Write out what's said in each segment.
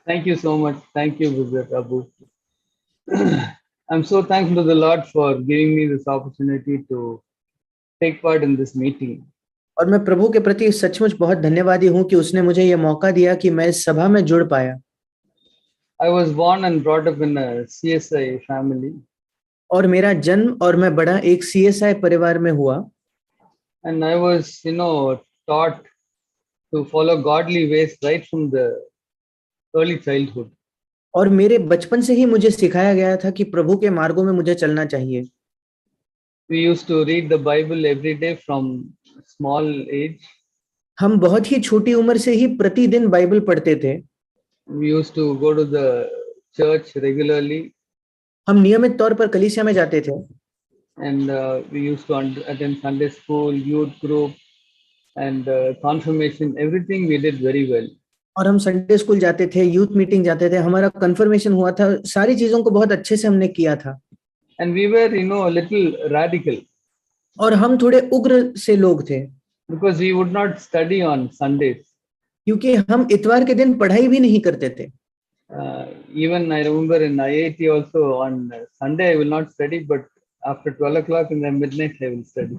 Thank you so much. Thank you, Vijay Prabhu. I'm so thankful to the Lord for giving me this opportunity to take part in this meeting. और मैं प्रभु के प्रति सचमुच बहुत धन्यवादी हूँ कि उसने मुझे ये मौका दिया कि मैं इस सभा में जुड़ पाया। I was born and brought up in a CSI family, और मेरा जन्म और मैं बड़ा एक सीएसआई परिवार में हुआ। and I was, taught to follow godly ways right from the early childhood. और मेरे बचपन से ही मुझे सिखाया गया था कि प्रभु के मार्गों में मुझे चलना चाहिए। We used to read the Bible every day from small age. हम बहुत ही छोटी उम्र से ही प्रतिदिन बाइबल पढ़ते थे। We used to go to the church regularly, हम नियमित तौर पर कलीसिया में जाते थे and we used to attend Sunday school, youth group, and confirmation. Everything we did very well. और हम संडे स्कूल जाते थे, यूथ मीटिंग जाते थे, हमारा कन्फर्मेशन हुआ था, सारी चीजों को बहुत अच्छे से हमने किया था। And we were, a little radical और हम थोड़े उग्र से लोग थे because we would not study on Sundays. क्योंकि हम इतवार के दिन पढ़ाई भी नहीं करते थे। Even I remember in IIT also on Sunday I will not study, but after 12 o'clock in the midnight I will study.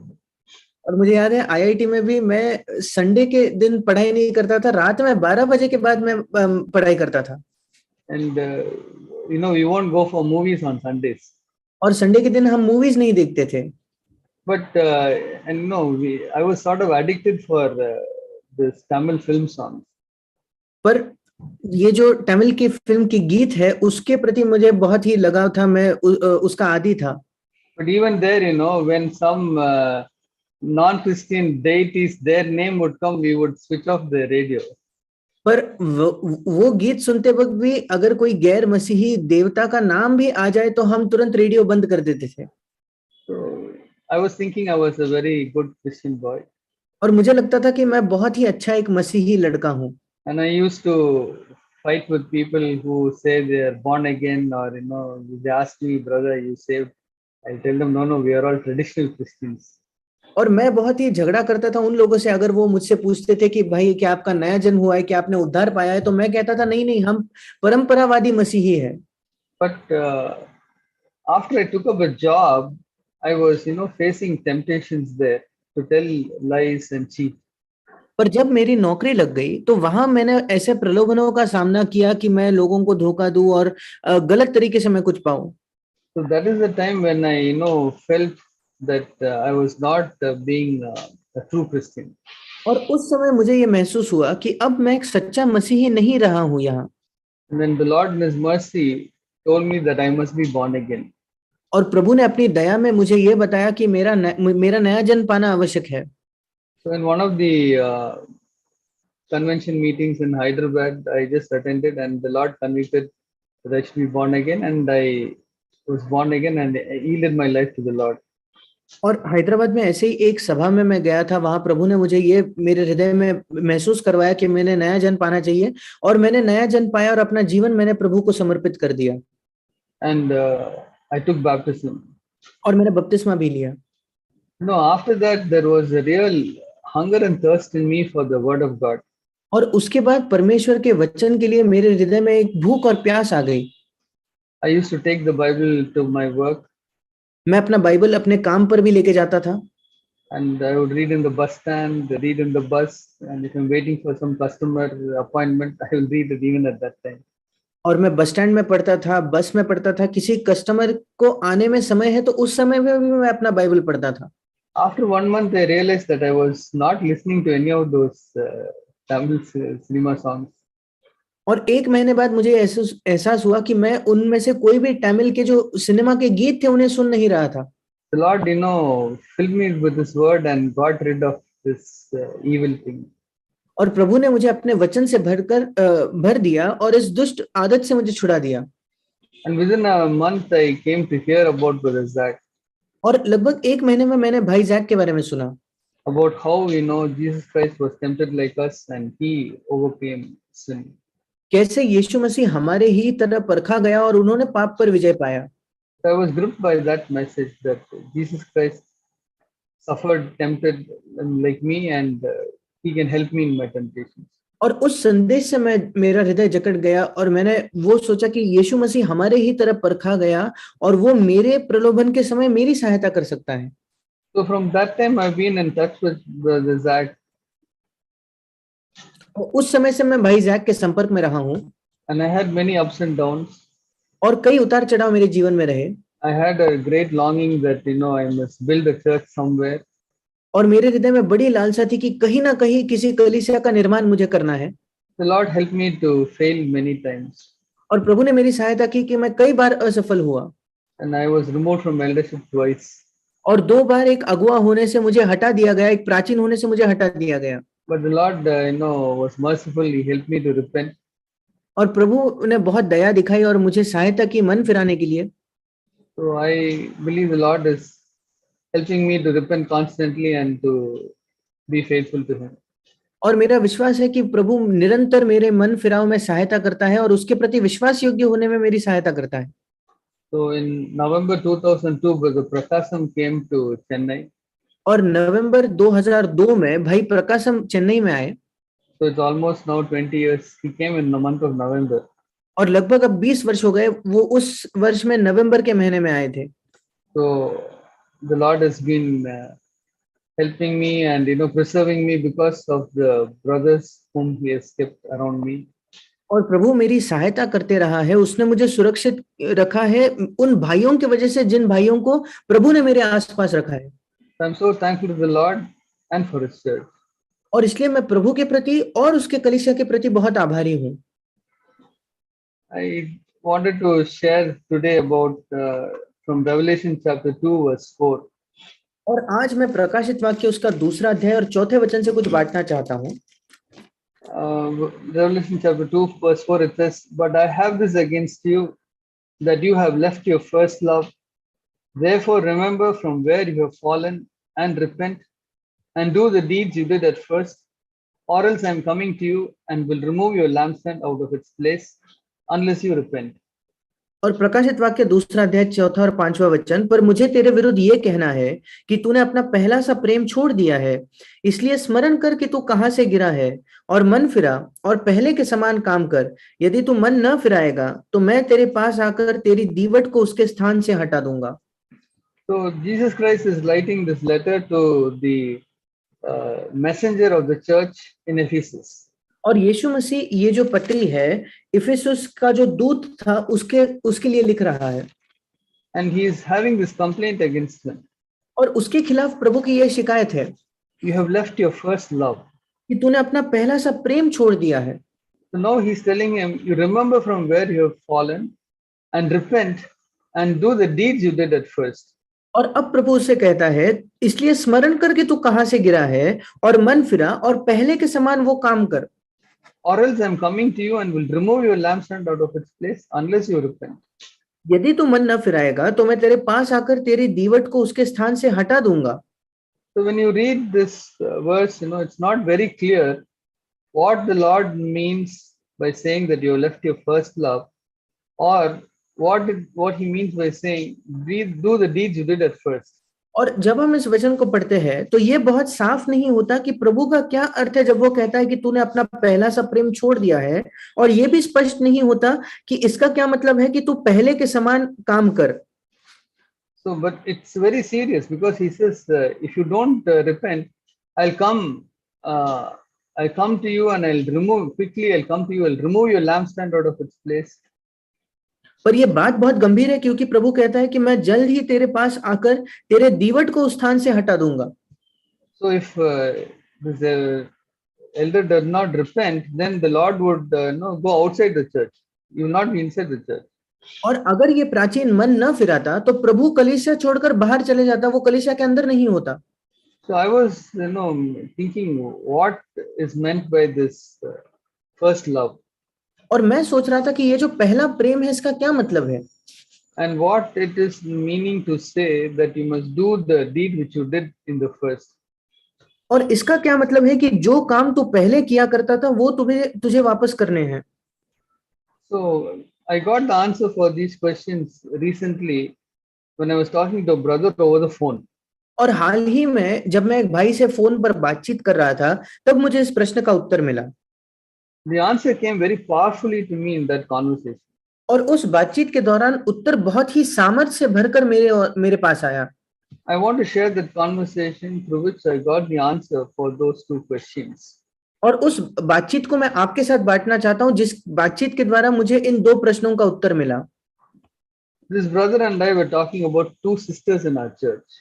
और मुझे याद है आईआईटी में भी मैं संडे के दिन पढ़ाई नहीं करता था, रात में 12 बजे के बाद मैं पढ़ाई करता था। And we won't go for movies on Sundays. और संडे के दिन हम मूवीज नहीं देखते थे। But I was sort of addicted for this Tamil film songs. पर ये जो तमिल की फिल्म की गीत है उसके प्रति मुझे बहुत ही लगाव था, मैं उसका आदी था। But even there, when some non-Christian deities, their name would come, we would switch off the radio. पर वो गीत सुनते वक्त भी अगर कोई गैर मसीही देवता का नाम भी आ जाए तो हम तुरंत रेडियो बंद कर देते थे। So I was thinking I was a very good Christian boy. और मुझे लगता था कि मैं बहुत ही अच्छा एक मसीही लड़का हूँ। And I used to fight with people who say they are born again, or they ask me, brother, you saved? I tell them, no, we are all traditional Christians. और मैं बहुत ही झगड़ा करता था उन लोगों से, अगर वो मुझसे पूछते थे कि भाई क्या आपका नया जन्म हुआ है, क्या आपने उद्धार पाया है, तो मैं कहता था नहीं नहीं, हम परंपरावादी मसीही है। But after I took up a job, I was facing temptations there to tell lies and cheat. पर जब मेरी नौकरी लग गई तो वहां मैंने ऐसे प्रलोभनों का सामना किया कि मैं लोगों को धोखा दूं और गलत तरीके से मैं कुछ पाऊं। So that is the time when I felt that I was not being a true Christian. और उस समय मुझे ये महसूस हुआ कि अब मैं एक सच्चा मसीही नहीं रहा हूं यहाँ। And then the Lord in His mercy told me that I must be born again. और प्रभु ने अपनी दया में मुझे ये बताया कि मेरा नया जन्म पाना आवश्यक है। So in one of the convention meetings in Hyderabad, I just attended, and the Lord convicted that I should be born again, and I was born again and I yielded my life to the Lord. और हैदराबाद में ऐसे ही एक सभा में मैं गया था, वहां प्रभु ने मुझे ये मेरे हृदय में महसूस करवाया कि मैंने नया जन्म पाना चाहिए, और मैंने नया जन्म पाया और अपना जीवन मैंने प्रभु को समर्पित कर दिया। And I took baptism. और मैंने बपतिस्मा भी लिया। No, after that there was a real hunger and thirst in me for the word of God. और उसके बाद परमेश्वर के वचन के लिए मेरे हृदय में एक भूख और प्यास आ गई। I used to take the Bible to my work. मैं अपना बाइबल अपने काम पर भी लेके जाता था। And I would read in the bus stand, read in the bus, and if I'm waiting for some customer appointment, I will read it even at that time. और मैं बस स्टैंड में पढ़ता था, बस में पढ़ता था, किसी कस्टमर को आने में समय है तो उस समय में भी मैं अपना बाइबल पढ़ता था। After 1 month, I realized that I was not listening to any of those Tamil cinema songs. और एक महीने बाद मुझे एहसास हुआ कि मैं उनमें से कोई भी तमिल के जो सिनेमा के गीत थे उन्हें सुन नहीं रहा था। The Lord, filled me with His word and got rid of this evil thing. और प्रभु ने मुझे अपने वचन से भर दिया और इस दुष्ट आदत से मुझे छुड़ा दिया। And within a month, I came to hear about Brother Zach. और लगभग एक महीने में मैंने भाई जैक के बारे में सुना। About how Jesus Christ was tempted like us and He overcame sin. कैसे यीशु मसीह हमारे ही तरह परखा गया और उन्होंने पाप पर विजय पाया। I was gripped by that message that Jesus Christ suffered, tempted like me, and He can help me in my temptations. और उस संदेश से मैं मेरा हृदय जकड़ गया और मैंने वो सोचा कि यीशु मसीह हमारे ही तरह परखा गया और वो मेरे प्रलोभन के समय मेरी सहायता कर सकता है। So from that time, I've been in touch with Brother Zach, और उस समय से मैं भाई जैक के संपर्क में रहा हूँ and I had many ups and downs. और कई उतार चढ़ाव मेरे जीवन में रहे I had a great longing that I must build a church somewhere. और मेरे हृदय में बड़ी लालसा थी कि कहीं ना कहीं किसी कलीसिया का निर्माण मुझे करना है। The Lord helped me to fail many times, और प्रभु ने मेरी सहायता की कि मैं कई बार असफल हुआ and I was removed from eldership twice. और 2 बार एक अगुआ होने से मुझे हटा दिया गया, एक प्राचीन होने से मुझे हटा दिया गया। But the Lord, was merciful. He helped me to repent. और प्रभु ने बहुत दया दिखाई और मुझे सहायता की मन फिराने के लिए। So I believe the Lord is helping me to repent constantly and to be faithful to Him. और मेरा विश्वास है कि प्रभु निरंतर मेरे मन फिराव में सहायता करता है और उसके प्रति विश्वास योग्य होने में मेरी सहायता करता है। So in November 2002, Brother Prakasam came to Chennai. और नवंबर 2002 में भाई प्रकाशम चेन्नई में आए So it's almost now 20 years. He came in the month of November. और लगभग अब 20 वर्ष हो गए, वो उस वर्ष में नवंबर के महीने में आए थे। So the Lord has been helping me and preserving me because of the brothers whom He has kept around me. और प्रभु मेरी सहायता करते रहा है, उसने मुझे सुरक्षित रखा है उन भाइयों की वजह से जिन भाइयों को प्रभु ने मेरे आसपास रखा है। So I'm so thankful to the Lord and for His church. और इसलिए मैं प्रभु के प्रति और उसके कलीसिया के प्रति बहुत आभारी हूँ। I wanted to share today about from Revelation chapter 2 verse 4. और आज मैं प्रकाशित वाक्य उसका 2 अध्याय और 4 वचन से कुछ बांटना चाहता हूँ। Revelation chapter 2 verse 4, it says, "But I have this against you, that you have left your first love. Therefore remember from where you have fallen, and repent, and do the deeds you did at first, or else I am coming to you and will remove your lampstand out of its place, unless you repent." और प्रकाशित वाक्य 2 अध्याय 4 और 5 वचन, पर मुझे तेरे विरुद्ध ये कहना है कि तूने अपना पहला सा प्रेम छोड़ दिया है, इसलिए स्मरण कर कि तू कहां से गिरा है और मन फिरा और पहले के समान काम कर। यदि तू मन न फिराएगा तो मैं तेरे पास आकर तेरी दीवट को उसके स्थान से हटा दूंगा। So Jesus Christ is writing this letter to the messenger of the church in Ephesus. और यीशु मसीह ये जो पत्री है इफिसुस का जो दूत था उसके लिए लिख रहा है। And he is having this complaint against them. और उसके खिलाफ प्रभु की यह शिकायत है, You have left your first love. कि तूने अपना पहला सा प्रेम छोड़ दिया है। So now he's telling him, you remember from where you have fallen, and repent and do the deeds you did at first. और अब प्रभु उससे कहता है, इसलिए स्मरण कर कि तू कहां से गिरा है और मन फिरा और पहले के समान वो काम कर। Or else I'm coming to you and will remove your lampstand out of its place unless you repent. यदि तू मन न फिराएगा तो मैं तेरे पास आकर तेरी दीवट को उसके स्थान से हटा दूंगा। So when you read this verse, it's not very clear what the Lord means by saying that you left your first love, or what he means by saying do the deeds you did at first. और जब हम इस वचन को पढ़ते हैं तो ये बहुत साफ नहीं होता कि प्रभु का क्या अर्थ है जब वो कहता है कि तूने अपना पहला सा प्रेम छोड़ दिया है, और ये भी स्पष्ट नहीं होता कि इसका क्या मतलब है कि तू पहले के समान काम कर। So, but it's very serious because he says, if you don't repent, I'll come to you and I'll come to you, I'll remove your lampstand out of its place. पर ये बात बहुत गंभीर है क्योंकि प्रभु कहता है कि मैं जल्द ही तेरे पास आकर तेरे दीवट को उस स्थान से हटा दूंगा। So if this elder does not repent, then the Lord would go outside the church. He will not be inside the church. और अगर ये प्राचीन मन न फिराता तो प्रभु कलीसिया छोड़कर बाहर चले जाता, वो कलीसिया के अंदर नहीं होता। So I was thinking what is meant by this first love. और मैं सोच रहा था कि ये जो पहला प्रेम है इसका क्या मतलब है। And what it is meaning to say that you must do the deed which you did in the first. और इसका क्या मतलब है कि जो काम तू पहले किया करता था वो तुझे वापस करने हैं। So I got the answer for these questions recently when I was talking to a brother over the phone. और हाल ही में जब मैं एक भाई से फोन पर बातचीत कर रहा था तब मुझे इस प्रश्न का उत्तर मिला। The answer came very powerfully to me in that conversation. और उस बातचीत के दौरान उत्तर बहुत ही सामर्थ्य से भरकर मेरे पास आया। I want to share that conversation through which I got the answer for those two questions. और उस बातचीत को मैं आपके साथ बांटना चाहता हूं, जिस बातचीत के द्वारा मुझे इन दो प्रश्नों का उत्तर मिला। This brother and I were talking about two sisters in our church.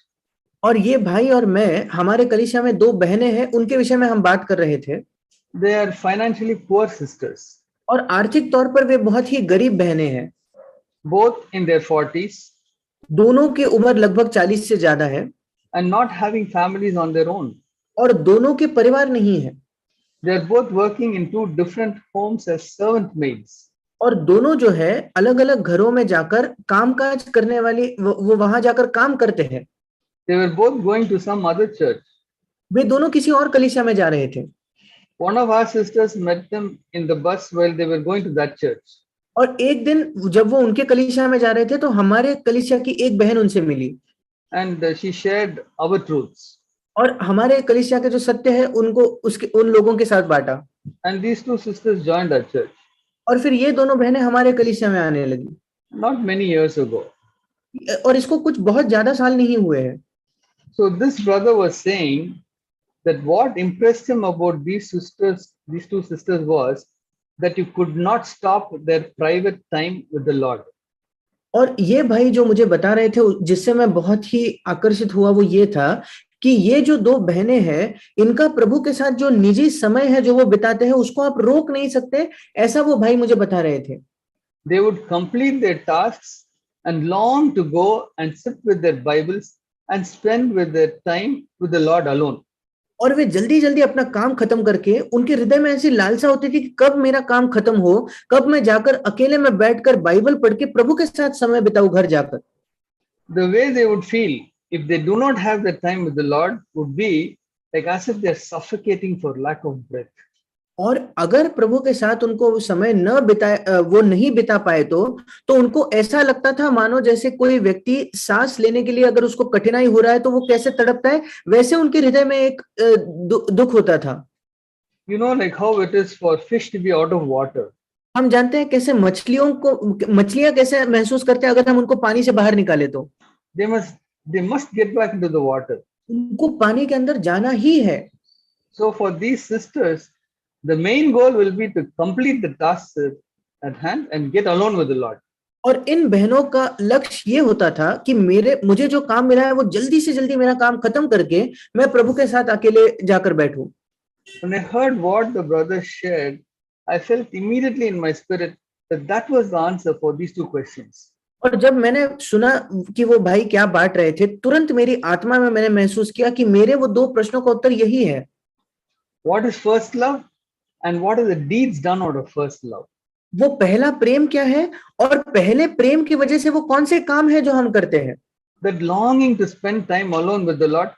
और ये भाई और मैं, हमारे कलीसिया में दो बहनें हैं, उनके विषय में हम बात कर रहे थे। They are financially poor sisters, और आर्थिक तौर पर वे बहुत ही गरीब बहनें हैं। both in their 40s दोनों की उम्र लगभग 40 से ज्यादा है and not having families on their own. और दोनों के परिवार नहीं है। They are both working in two different homes as servant maids. और दोनों जो है अलग अलग घरों में जाकर कामकाज करने वाली, वो वहां जाकर काम करते हैं। They were both going to some other church. वे दोनों किसी और कलीसिया में जा रहे थे। One of our sisters met them in the bus while they were going to that church. और एक दिन जब वो उनके कलीसिया में जा रहे थे तो हमारे कलीसिया की एक बहन उनसे मिली। And she shared our truths. और हमारे कलीसिया के जो सत्य है उनको उन लोगों के साथ बांटा। And these two sisters joined our church. और फिर ये दोनों बहनें हमारे कलीसिया में आने लगी। Not many years ago. और इसको कुछ बहुत ज्यादा साल नहीं हुए हैं। So this brother was saying that what impressed him about these two sisters was that you could not stop their private time with the Lord. और ये भाई जो मुझे बता रहे थे, जिससे मैं बहुत ही आकर्षित हुआ, वो ये था कि ये जो दो बहनें हैं, इनका प्रभु के साथ जो निजी समय है जो वो बिताते हैं, उसको आप रोक नहीं सकते, ऐसा वो भाई मुझे बता रहे थे। They would complete their tasks and long to go and sit with their Bibles and spend with their time with the Lord alone. और वे जल्दी जल्दी अपना काम खत्म करके, उनके हृदय में ऐसी लालसा होती थी कि कब मेरा काम खत्म हो, कब मैं जाकर अकेले में बैठकर बाइबल पढ़ के प्रभु के साथ समय बिताऊं घर जाकर। The way they would feel if they do not have that time with the Lord would be like as if they are suffocating for lack of breath. और अगर प्रभु के साथ उनको समय न बिताए, वो नहीं बिता पाए तो उनको ऐसा लगता था मानो जैसे कोई व्यक्ति सांस लेने के लिए अगर उसको कठिनाई हो रहा है तो वो कैसे तड़पता है, वैसे उनके हृदय में एक दुख होता था। You know, like how it is for fish to be out of water. हम जानते हैं कैसे मछलियां कैसे महसूस करते हैं अगर हम उनको पानी से बाहर निकाले तो। They must get back into the water. उनको पानी के अंदर जाना ही है। So for these sisters, the main goal will be to complete the tasks at hand and get alone with the Lord. और इन bहनों का लक्ष्य ये होता था कि मुझे जो काम मिला है वो जल्दी से जल्दी मेरा काम खत्म करके मैं प्रभु के साथ अकेले जाकर बैठूं। When I heard what the brother shared, I felt immediately in my spirit that was the answer for these two questions. और जब मैंने सुना कि वो भाई क्या बांट रहे थे, तुरंत मेरी आत्मा में मैंने महसूस किया कि मेरे वो दो प्रश्नों का उत्तर यही है। What is first love and what are the deeds done out of first love? वो पहला प्रेम क्या है और पहले प्रेम की वजह से वो कौन से काम है जो हम करते हैं। That longing to spend time alone with the Lord,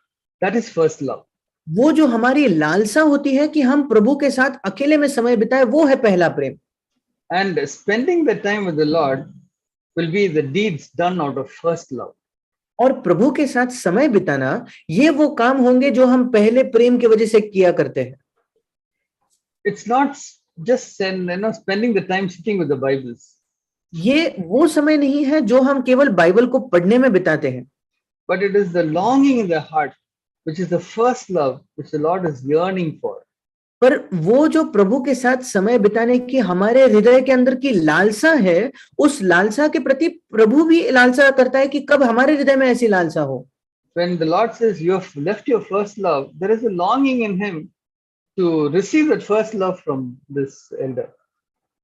that is first love. वो जो हमारी लालसा होती है कि हम प्रभु के साथ अकेले में समय बिताए, वो है पहला प्रेम। And spending the time with the Lord will be the deeds done out of first love. और प्रभु के साथ समय बिताना ये वो काम होंगे जो हम पहले प्रेम की वजह से किया करते हैं। It's not just spending the time sitting with the Bibles. ये वो समय नहीं है जो हम केवल बाइबल को पढ़ने में बिताते हैं। But it is the longing in the heart, which is the first love, which the Lord is yearning for. पर वो जो प्रभु के साथ समय बिताने की हमारे हृदय के अंदर की लालसा है, उस लालसा के प्रति प्रभु भी लालसा करता है कि कब हमारे हृदय में ऐसी लालसा हो। When the Lord says you have left your first love, there is a longing in him to receive that first love from this elder.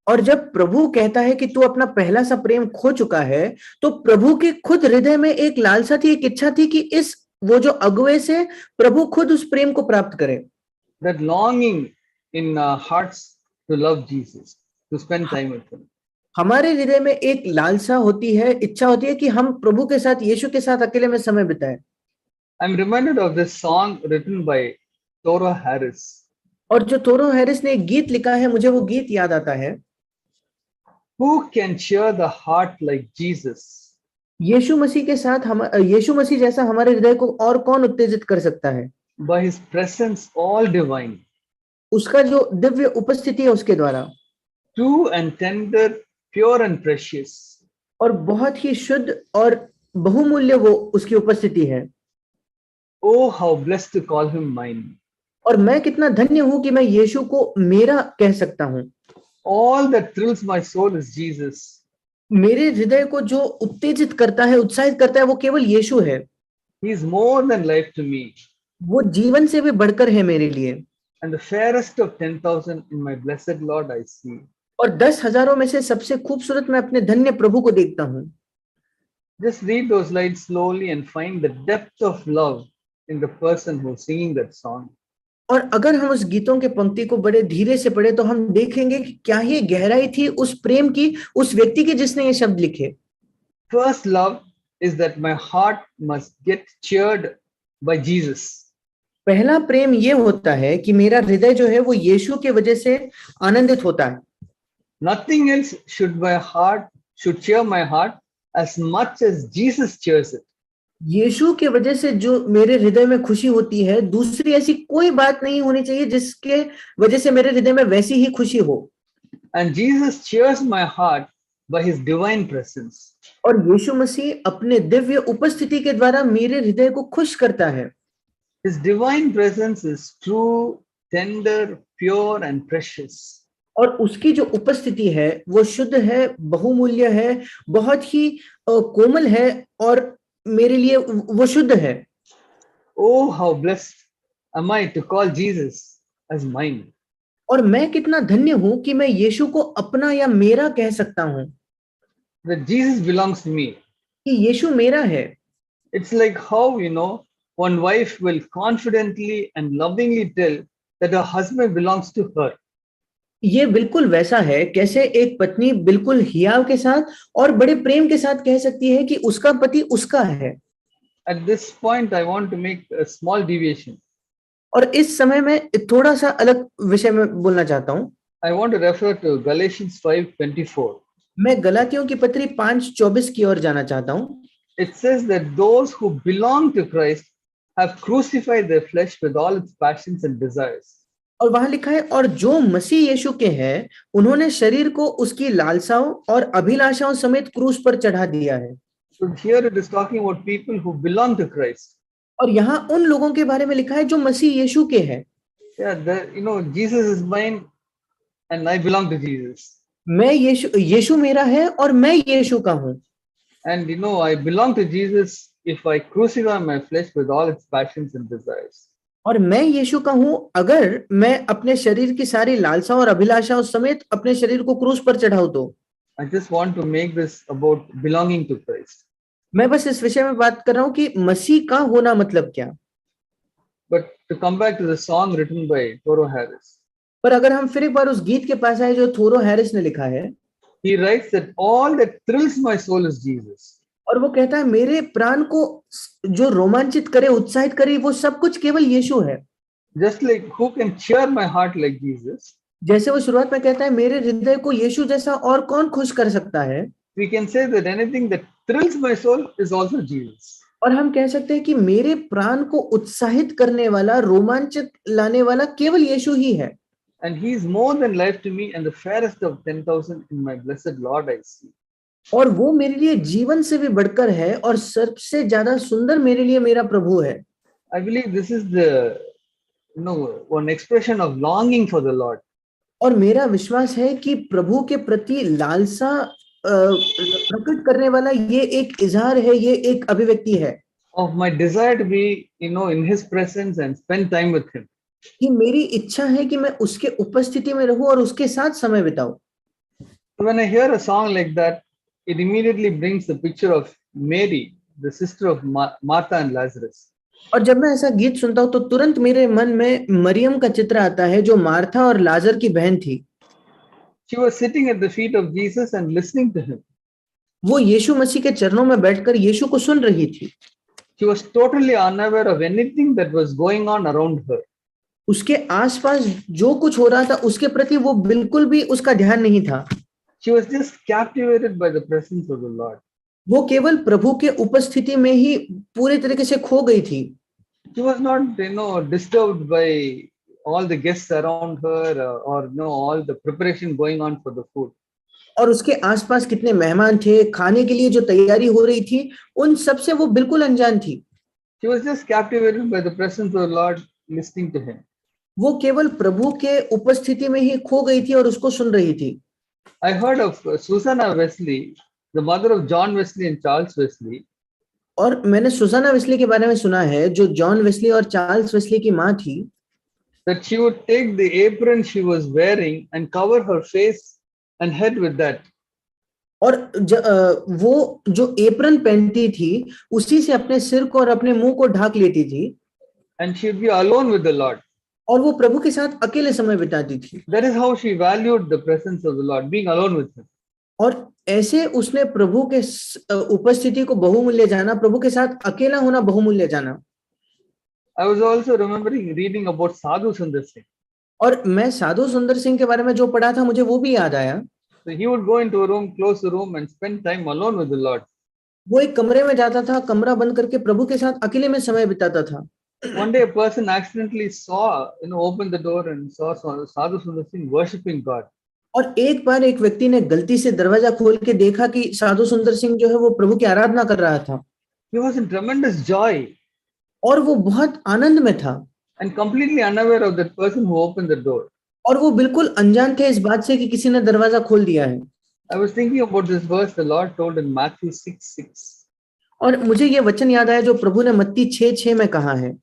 और जब प्रभु कहता है कि तू अपना पहला सा प्रेम खो चुका है, तो प्रभु के खुद हृदय में एक लालसा थी, एक इच्छा थी कि वो जो अगुवे से प्रभु खुद उस प्रेम को प्राप्त करे। That longing in our hearts to love Jesus, to spend time with him. हमारे हृदय में एक लालसा होती है, इच्छा होती है कि हम प्रभु के साथ, यीशु के साथ अकेले में समय बिताएं। I'm reminded of this song written by Toro Harris. और जो तोरो हैरिस ने एक गीत लिखा है, मुझे वो गीत याद आता है। Who can cheer the heart like Jesus? यीशु मसीह के साथ यीशु मसीह जैसा हमारे हृदय को और कौन उत्तेजित कर सकता है? By his presence all divine. उसका जो दिव्य उपस्थिति है उसके द्वारा, true and tender, pure and precious. और बहुत ही शुद्ध और बहुमूल्य वो उसकी उपस्थिति है। Oh, how blessed to call him mine. और मैं कितना धन्य हूं कि मैं यीशु को मेरा कह सकता हूं। All that thrills my soul is Jesus. मेरे हृदय को जो उत्तेजित करता है, उत्साहित करता है, वो केवल यीशु है। He is more than life to me, वो जीवन से भी बढ़कर है मेरे लिए। and the fairest of 10,000 in my blessed Lord I see. और 10,000 में से सबसे खूबसूरत मैं अपने धन्य प्रभु को देखता हूँ। Just read those lines slowly and find the depth of love in the person who's singing that song. और अगर हम उस गीतों के पंक्ति को बड़े धीरे से पढ़े तो हम देखेंगे कि क्या ही गहराई थी उस प्रेम की, उस व्यक्ति की जिसने ये शब्द लिखे। First love is that my heart must get cheered by Jesus. पहला प्रेम ये होता है कि मेरा हृदय जो है वो यीशु के वजह से आनंदित होता है। Nothing else should cheer my heart as much as Jesus cheers it. यीशु के वजह से जो मेरे हृदय में खुशी होती है, दूसरी ऐसी कोई बात नहीं होनी चाहिए जिसके वजह से मेरे हृदय में वैसी ही खुशी हो। And Jesus cheers my heart by his divine presence. और यीशु मसीह अपने दिव्य उपस्थिति के द्वारा मेरे हृदय को खुश करता है। His divine presence is true, tender, pure and precious. और उसकी जो उपस्थिति है वो शुद्ध है, बहुमूल्य है, बहुत ही कोमल है और मेरे लिए वो शुद्ध है। Oh, how blessed am I to call Jesus as mine. और मैं कितना धन्य हूं कि मैं यीशु को अपना या मेरा कह सकता हूं। That Jesus belongs to me. कि यीशु मेरा है। It's like how, one wife will confidently and lovingly tell that her husband belongs to her. ये बिल्कुल वैसा है कैसे एक पत्नी बिल्कुल हियाव के साथ और बड़े प्रेम के साथ कह सकती है कि उसका पति उसका है। At this point, I want to make a small deviation. और इस समय मैं थोड़ा सा अलग विषय में बोलना चाहता हूं। I want to refer to Galatians 5:24. मैं गलातियों की पत्री 5:24 की ओर जाना चाहता हूं। It says that those who belong to Christ have crucified their flesh with all its passions and desires. और वहां लिखा है, और जो मसीह यीशु के हैं उन्होंने शरीर को उसकी लालसाओं और अभिलाषाओं समेत क्रूस पर चढ़ा दिया है। So here it is talking about people who belong to Christ. और यहाँ उन लोगों के बारे में लिखा है जो मसीह यीशु के हैं। Yeah, Jesus is mine and I belong to Jesus. मैं यीशु मेरा है और मैं यीशु का हूँ। And I belong to Jesus if I crucify my flesh with all its passions and desires. और मैं यीशु का हूँ अगर मैं अपने शरीर की सारी लालसाओं और अभिलाषाओं समेत अपने शरीर को क्रूस पर चढ़ाऊं तो। I just want to make this about belonging to Christ. मैं बस इस विषय में बात कर रहा हूँ कि मसीह का होना मतलब क्या। But to come back to the song written by Toro Harris. पर अगर हम फिर एक बार उस गीत के पास आए जो थोरो हैरिस ने लिखा है, He writes that all that thrills my soul is Jesus. और वो कहता है मेरे प्राण को जो रोमांचित करे, उत्साहित करे, वो सब कुछ केवल यीशु है। Just like who can cheer my heart like Jesus? जैसे वो शुरुआत में कहता है मेरे हृदय को यीशु जैसा और कौन खुश कर सकता है। We can say that anything that thrills my soul is also Jesus. और हम कह सकते हैं कि मेरे प्राण को उत्साहित करने वाला, रोमांचित लाने वाला केवल यीशु ही है। And he is more than life to me and the fairest of 10,000 in my blessed Lord I see. और वो मेरे लिए जीवन से भी बढ़कर है और सबसे ज्यादा सुंदर मेरे लिए मेरा प्रभु है। I believe this is the one expression of longing for the Lord. और मेरा विश्वास है कि प्रभु के प्रति लालसा प्रकट करने वाला ये एक इजहार है, ये एक अभिव्यक्ति है। Of my desire to be, in his presence and spend time with him. कि मेरी इच्छा है कि मैं उसके उपस्थिति में रहूं और उसके साथ समय बिताऊं। When I hear a song like that, it immediately brings the picture of Mary, the sister of Martha and Lazarus. और जब मैं ऐसा गीत सुनता हूं तो तुरंत मेरे मन में मरियम का चित्र आता है जो मार्था और लाजर की बहन थी। She was sitting at the feet of Jesus and listening to him. वो यीशु मसीह के चरणों में बैठकर यीशु को सुन रही थी। She was totally unaware of anything that was going on around her. उसके आसपास जो कुछ हो रहा था उसके प्रति वो बिल्कुल भी उसका ध्यान नहीं था। She was just captivated by the presence of the Lord. वो केवल प्रभु के उपस्थिति में ही पूरे तरीके से खो गई थी। She was not, disturbed by all the guests around her, or all the preparation going on for the food. और उसके आसपास कितने मेहमान थे, खाने के लिए जो तैयारी हो रही थी, उन सब से वो बिल्कुल अनजान थी। She was just captivated by the presence of the Lord, listening to him. वो केवल प्रभु के उपस्थिति में ही खो गई थी और उसको सुन रही थी। I heard of Susanna Wesley, the mother of John Wesley and Charles Wesley. और मैंने सुसाना वेस्ली के बारे में सुना है, जो जॉन वेस्ली और चार्ल्स वेस्ली की माँ थी, That she would take the apron she was wearing and cover her face and head with that. और वो जो एप्रन पहनती थी उसी से अपने सिर को और अपने मुंह को ढक लेती थी, And she would be alone with the Lord. और वो प्रभु के साथ अकेले समय बिताती थी। That is how she valued the presence of the Lord, being alone with him. और ऐसे उसने प्रभु के उपस्थिति को बहुमूल्य जाना, प्रभु के साथ अकेला होना बहुमूल्य जाना। I was also remembering reading about Sadhu Sundar Singh. और मैं साधु सुंदर सिंह के बारे में जो पढ़ा था, मुझे वो भी याद आया। So he would go into a room, close the room, and spend time alone with the Lord. वो एक कमरे में जाता था, कमरा बंद करके प्रभु के साथ अकेले में समय बिताता था। One day a person accidentally saw, opened the door and saw Sadhu Sundar Singh worshipping God. और एक बार एक व्यक्ति ने गलती से दरवाजा खोल के देखा कि साधु सुंदर सिंह जो है वो प्रभु की आराधना कर रहा था। He was in tremendous joy और वो बहुत आनंद में था and completely unaware of that person who opened the door. और वो बिल्कुल अनजान थे इस बात से कि किसी ने दरवाजा खोल दिया है। I was thinking about this verse the Lord told in Matthew 6:6. और मुझे ये वचन याद आया जो प्रभु ने मत्ती 6:6 में कहा है,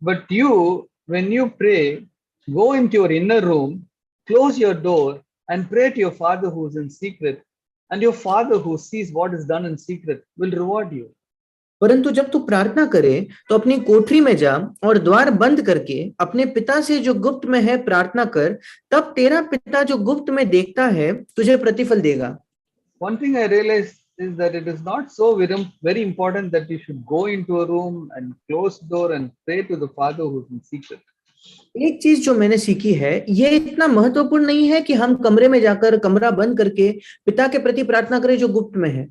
But you, when you pray, go into your inner room, close your door, and pray to your Father who is in secret, and your Father who sees what is done in secret will reward you. परंतु जब तू प्रार्थना करे तो अपनी कोठरी में जा और द्वार बंद करके अपने पिता से जो गुप्त में है प्रार्थना कर, तब तेरा पिता जो गुप्त में देखता है तुझे प्रतिफल देगा। One thing I realized is that it is not so very important that you should go into a room and close the door and pray to the Father who is in secret. एक चीज जो मैंने सीखी है, ये इतना महत्वपूर्ण नहीं है कि हम कमरे में जाकर कमरा बंद करके पिता के प्रति प्रार्थना करें जो गुप्त में है।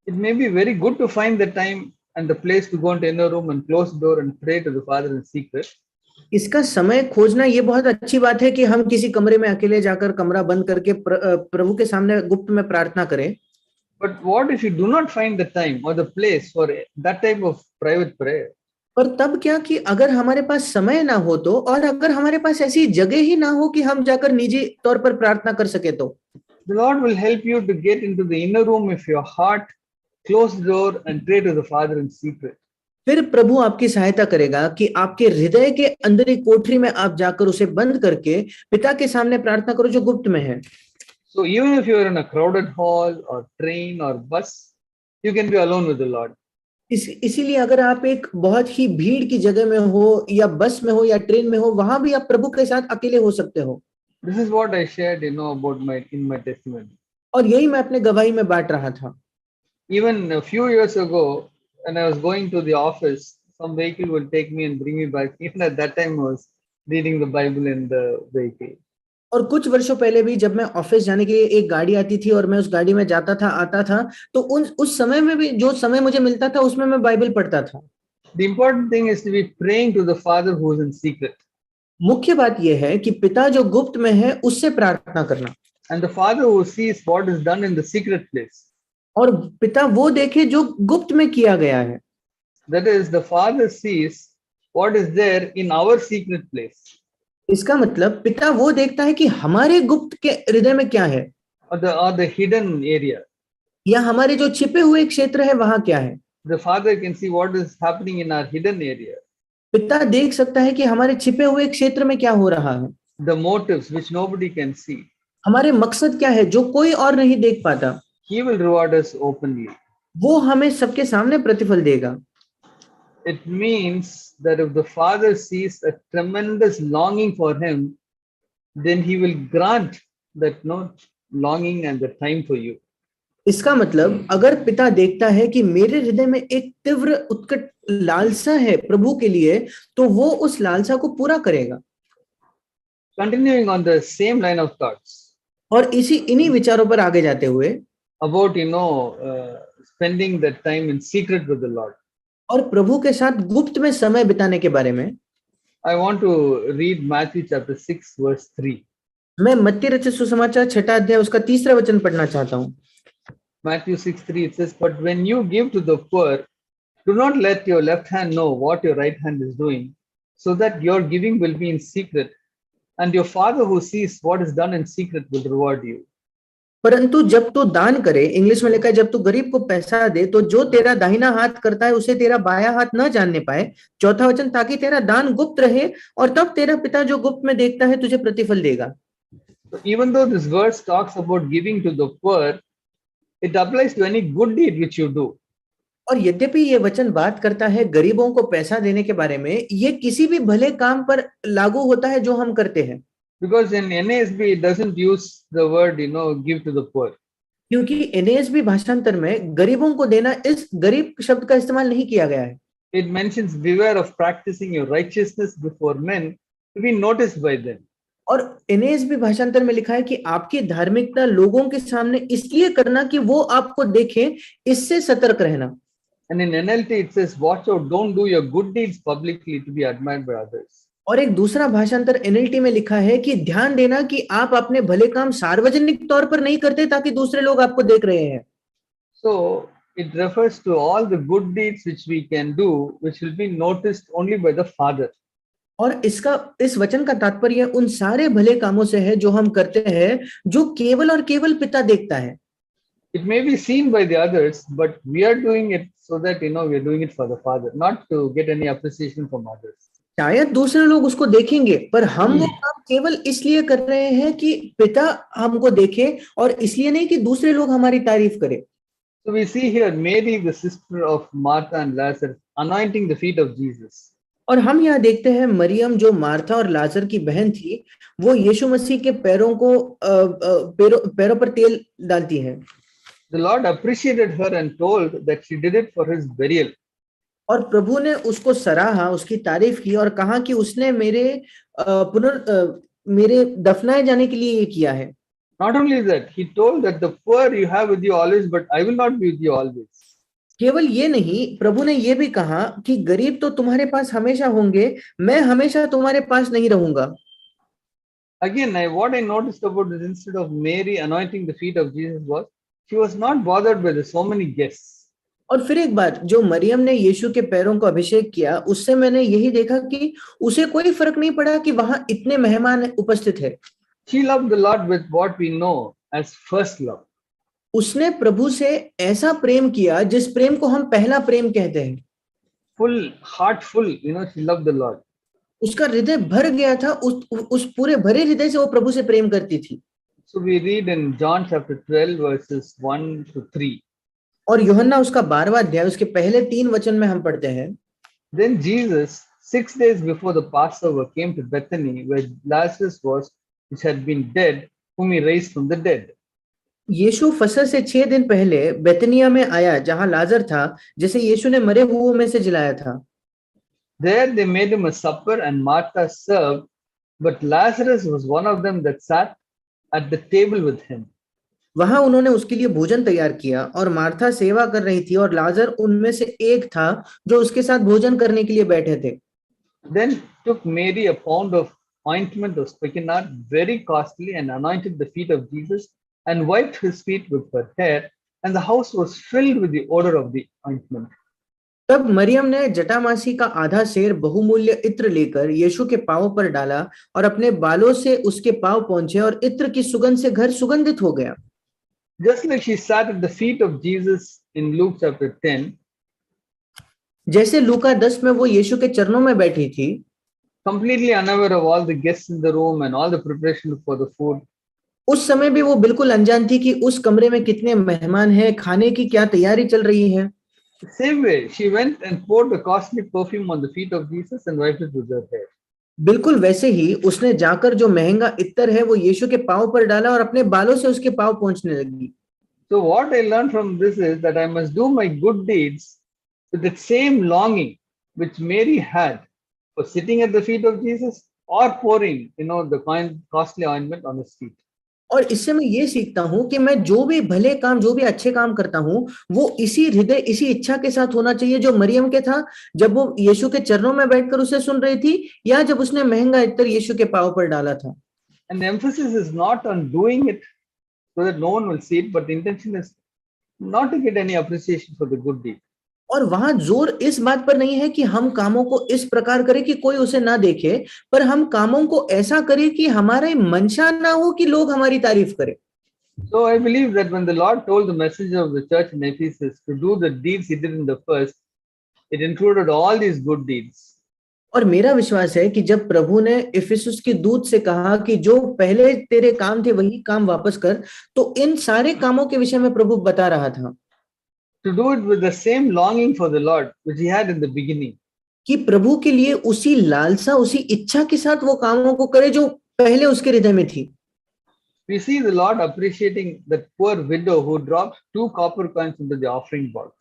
It may be very good to find the time and the place to go into inner room and close the door and pray to the Father in secret. इसका समय खोजना ये बहुत अच्छी बात है कि हम किसी कमरे में अकेले जाकर कमरा बंद करके प्रभु के सामने गुप्त में प्रार्थना करें। But what if you do not find the time or the place for that type of private prayer? पर तब क्या कि अगर हमारे पास समय ना हो तो, और अगर हमारे पास ऐसी जगह ही ना हो कि हम जाकर निजी तौर पर प्रार्थना कर सके तो। The Lord will help you to get into the inner room of your heart, close the door and pray to the Father in secret. फिर प्रभु आपकी सहायता करेगा कि आपके हृदय के अंदर कोठरी में आप जाकर उसे बंद करके पिता के सामने प्रार्थना करो जो गुप्त में है। So even if you are in a crowded hall or train or bus, you can be alone with the Lord. इसीलिए अगर आप एक बहुत ही भीड़ की जगह में हो या बस में हो या ट्रेन में हो, वहां भी आप प्रभु के साथ अकेले हो सकते हो। This is what I shared, about in my testimony. और यही मैं अपने गवाही में बांट रहा था। Even a few years ago, when I was going to the office, some vehicle will take me and bring me back. Even at that time, I was reading the Bible in the vehicle. और कुछ वर्षों पहले भी जब मैं office जाने के लिए एक गाड़ी आती थी और मैं उस गाड़ी में जाता था आता था, तो उस समय में भी जो समय मुझे मिलता था उसमें मैं बाइबल पढ़ता था। The important thing is to be praying to the Father who is in secret. मुख्य बात यह है कि पिता जो गुप्त में है उससे प्रार्थना करना। And the Father who sees what is done in the secret place. और पिता वो देखे जो गुप्त में किया गया है। That is, the Father sees what is there in our secret place. इसका मतलब पिता वो देखता है कि हमारे गुप्त के हृदय में क्या है, Or the hidden area. या हमारे जो छिपे हुए क्षेत्र है वहां क्या है। The Father can see what is happening in our hidden area. पिता देख सकता है कि हमारे छिपे हुए क्षेत्र में क्या हो रहा है। The motives which nobody can see. हमारे मकसद क्या है जो कोई और नहीं देख पाता। He will reward us openly. वो हमें सबके सामने प्रतिफल देगा। It means that if the Father sees a tremendous longing for him, then he will grant that longing and the time for you. इसका मतलब अगर पिता देखता है कि मेरे हृदय में एक तीव्र उत्कट लालसा है प्रभु के लिए, तो वो उस लालसा को पूरा करेगा। Continuing on the same line of thoughts. और इन्हीं विचारों पर आगे जाते हुए about spending that time in secret with the Lord. और प्रभु के साथ गुप्त में समय बिताने के बारे में, I want to read Matthew chapter 6, verse 3. मैं मत्ती रचित सुसमाचार 6 अध्याय उसका 3 वचन पढ़ना चाहता हूँ। Matthew 6:3, it says, "But when you give to the poor, do not let your left hand know what your right hand is doing, so that your giving will be in secret, and your Father who sees what is done in secret will reward you." परंतु जब तू दान करे, English में लिखा है, जब तू गरीब को पैसा दे तो जो तेरा दाहिना हाथ करता है उसे तेरा बायां हाथ न जानने पाए। 4 वचन, ताकि तेरा दान गुप्त रहे और तब तेरा पिता जो गुप्त में देखता है तुझे प्रतिफल देगा। So even though this verse talks about giving to the poor, it applies to any good deed which you do. और यद्यपि ये वचन बात करता है गरीबों को पैसा देने के बारे में, ये किसी भी भले काम पर लागू होता है जो हम करते हैं। Because in NASB it doesn't use the word, give to the poor. क्योंकि NASB भाषांतर में गरीबों को देना इस गरीब शब्द का इस्तेमाल नहीं किया गया है। It mentions beware of practicing your righteousness before men to be noticed by them. और NASB भाषांतर में लिखा है कि आपकी धार्मिकता लोगों के सामने इसलिए करना कि वो आपको देखें, इससे सतर्क रहना। And in NLT it says, watch out, don't do your good deeds publicly to be admired by others. और एक दूसरा भाषांतर NLT में लिखा है कि ध्यान देना कि आप अपने भले काम सार्वजनिक तौर पर नहीं करते ताकि दूसरे लोग आपको देख रहे हैं। So it refers to all the good deeds which we can do, which will be noticed only by the Father. और इस वचन का तात्पर्य उन सारे भले कामों से है जो हम करते हैं, जो केवल और केवल पिता देखता है। It may be seen by the others, but we are doing it so that we are doing it for the Father, not to get any appreciation from others. शायद दूसरे लोग उसको देखेंगे, पर हम वो काम केवल इसलिए कर रहे हैं कि पिता हमको देखे और इसलिए नहीं कि दूसरे लोग हमारी तारीफ करें। So we see here Mary, the sister of Martha and Lazarus, anointing the feet of Jesus. और हम यहाँ देखते हैं मरियम जो मार्था और लाजर की बहन थी, वो यीशु मसीह के पैरों पर तेल डालती है। The Lord appreciated her and told that she did it for his burial. और प्रभु ने उसको सराहा, उसकी तारीफ की और कहा कि उसने मेरे दफनाए जाने के लिए ये किया है। Not only that, he told that the poor you have with you always, but I will not be with you always. केवल ये नहीं, प्रभु ने ये भी कहा कि गरीब तो तुम्हारे पास हमेशा होंगे, मैं हमेशा तुम्हारे पास नहीं रहूंगा। Again, what I noticed about this instead of Mary anointing the feet of Jesus was she was not bothered by the so many guests. और फिर एक बात, जो मरियम ने यीशु के पैरों को अभिषेक किया, उससे मैंने यही देखा कि उसे कोई फर्क नहीं पड़ा कि वहां इतने मेहमान उपस्थित है। She loved the Lord with what we know as first love. उसने प्रभु से ऐसा प्रेम किया जिस प्रेम को हम पहला प्रेम कहते हैं। Full, heartful, she loved the Lord. उसका हृदय भर गया था, उस पूरे भरे हृदय से वो प्रभु से प्रेम करती थी। So we read in John chapter 12 verses 1 to 3. और यूहन्ना उसका 12वां अध्याय उसके पहले 3 वचन में हम पढ़ते हैं। Then Jesus, 6 days before the Passover, came to Bethany, where Lazarus was, which had been dead, whom he raised from the dead. यीशु फसह से 6 दिन पहले बेतनिया में आया, जहां लाजर था, जिसे यीशु ने मरे हुओं में से जिलाया था। There they made him a supper, and Martha served, but Lazarus was one of them that sat at the table with him. वहां उन्होंने उसके लिए भोजन तैयार किया और मार्था सेवा कर रही थी और लाजर उनमें से एक था जो उसके साथ भोजन करने के लिए बैठे थे। Then took Mary a pound of ointment of spikenard, very costly, and anointed the feet of Jesus, and wiped his feet with her hair, and the house was filled with the odor of the ointment. तब मरियम ने जटामासी का आधा सेर बहुमूल्य इत्र लेकर यीशु के पांवों पर डाला और अपने बालों से उसके पांव पोंछे और इत्र की सुगंध से घर सुगंधित हो गया। Just like she sat at the feet of Jesus in Luke chapter 10, जैसे लूका 10 में वो यीशु के चरणों में बैठी थी, completely unaware of all the guests in the room and all the preparation for the food. उस समय भी वो बिल्कुल अनजान थी कि उस कमरे में कितने मेहमान हैं, खाने की क्या तैयारी चल रही है। Same way, she went and poured the costly perfume on the feet of Jesus and wiped it with her hair. बिल्कुल वैसे ही उसने जाकर जो महंगा इत्र है वो यीशु के पांव पर डाला और अपने बालों से उसके पांव पोंछने लगी। So what I learned from this is that I must do my good deeds with the same longing which Mary had for sitting at the feet of Jesus or pouring, the costly ointment on his feet. और इससे मैं ये सीखता हूँ कि मैं जो भी भले काम, जो भी अच्छे काम करता हूँ, वो इसी हृदय, इसी इच्छा के साथ होना चाहिए जो मरियम के था, जब वो यीशु के चरणों में बैठकर उसे सुन रही थी, या जब उसने महंगा इत्तर यीशु के पांव पर डाला था। And the emphasis is not on doing it so that no one will see it, but the intention is not to get any appreciation for the good deed. और वहां जोर इस बात पर नहीं है कि हम कामों को इस प्रकार करें कि कोई उसे ना देखे, पर हम कामों को ऐसा करें कि हमारा मंशा ना हो कि लोग हमारी तारीफ करें। So I believe that when the Lord told the message of the church in Ephesus to do the deeds he did in the first, it included all these good deeds. और मेरा विश्वास है कि जब प्रभु ने इफिसुस के दूत से कहा कि जो पहले तेरे काम थे वही काम वापस कर, तो इन सारे कामों के विषय में प्रभु बता रहा था To do it with the same longing for the Lord which he had in the beginning. कि प्रभु के लिए उसी लालसा, उसी इच्छा के साथ वो कामों को करे जो पहले उसके हृदय में थी। We see the Lord appreciating that poor widow who dropped 2 copper coins into the offering box.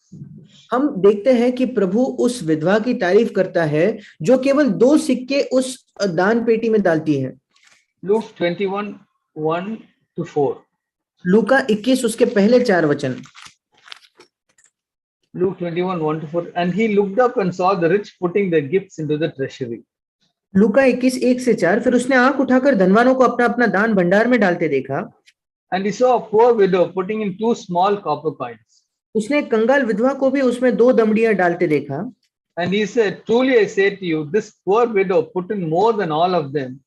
हम देखते हैं कि प्रभु उस विधवा की तारीफ करता है जो केवल 2 सिक्के उस दान पेटी में डालती है। Luke 21:1-4. लूका 21 उसके पहले 4 वचन। Luke 21:1-4. And he looked up and saw the rich putting their gifts into the treasury. लूका 21:1-4। फिर उसने आंख उठाकर धनवानों को अपना अपना दान भंडार में डालते देखा। And he saw a poor widow putting in 2 small copper coins. उसने कंगाल विधवा को भी उसमें 2 दमड़ियां डालते देखा। And he said, truly I say to you, this poor widow put in more than all of them,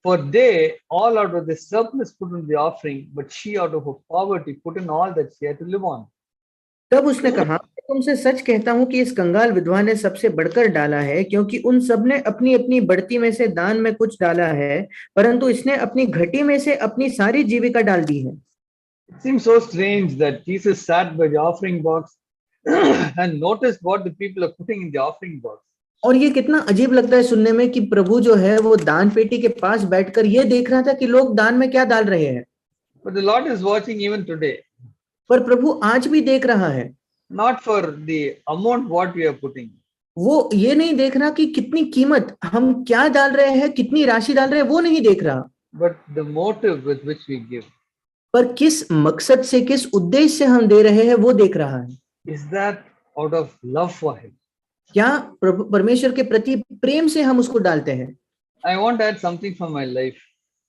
for they all out of the surplus put in the offering, but she out of her poverty put in all that she had to live on. तब उसने कहा, मैं तुमसे सच कहता हूं कि इस कंगाल विधवा ने सबसे बढ़कर डाला है, क्योंकि उन सब ने अपनी अपनी बढ़ती में से दान में कुछ डाला है, परंतु इसने अपनी घटी में से अपनी सारी जीविका डाल दी है। It seems so strange that Jesus sat by the offering box and noticed what the people are putting in the offering box. और ये कितना अजीब लगता है सुनने में कि प्रभु जो है वो दान पेटी के पास बैठकर ये देख रहा था कि लोग दान में क्या डाल रहे हैं। But the Lord is watching even today. पर प्रभु आज भी देख रहा है। Not for the amount what we are putting. वो ये नहीं देख रहा कि कितनी कीमत हम क्या डाल रहे हैं, कितनी राशि डाल रहे हैं, वो नहीं देख रहा। But the motive with which we give. पर किस मकसद से, किस उद्देश्य से हम दे रहे हैं वो देख रहा है। Is that out of love for him? क्या परमेश्वर के प्रति प्रेम से हम उसको डालते हैं? I want to add something from my life.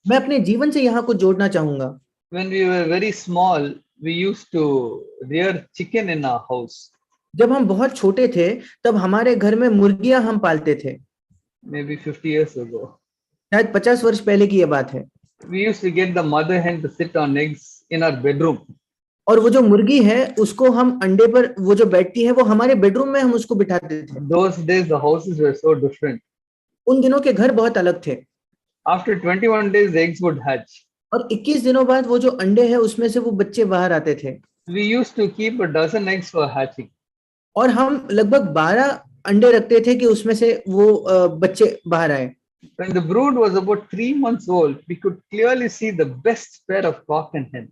मैं अपने जीवन से यहाँ को जोड़ना चाहूंगा। When we were very small, we used to rear chicken in our house. जब हम बहुत छोटे थे तब हमारे घर में मुर्गियां हम पालते थे। Maybe 50 years ago. शायद 50 वर्ष पहले की ये बात है। We used to get the mother hen to sit on eggs in our bedroom. और वो जो मुर्गी है उसको हम अंडे पर, वो जो बैठती है वो हमारे बेडरूम में हम उसको बिठाते थे। Those days the houses were so different. उन दिनों के घर बहुत अलग थे। After 21 days the eggs would hatch. और 21 दिनों बाद वो जो अंडे हैं उसमें से वो बच्चे बाहर आते थे। We used to keep a dozen eggs for hatching. और हम लगभग 12 अंडे रखते थे कि उसमें से वो बच्चे बाहर आए। When the brood was about 3 months old, we could clearly see the best pair of cock and hen.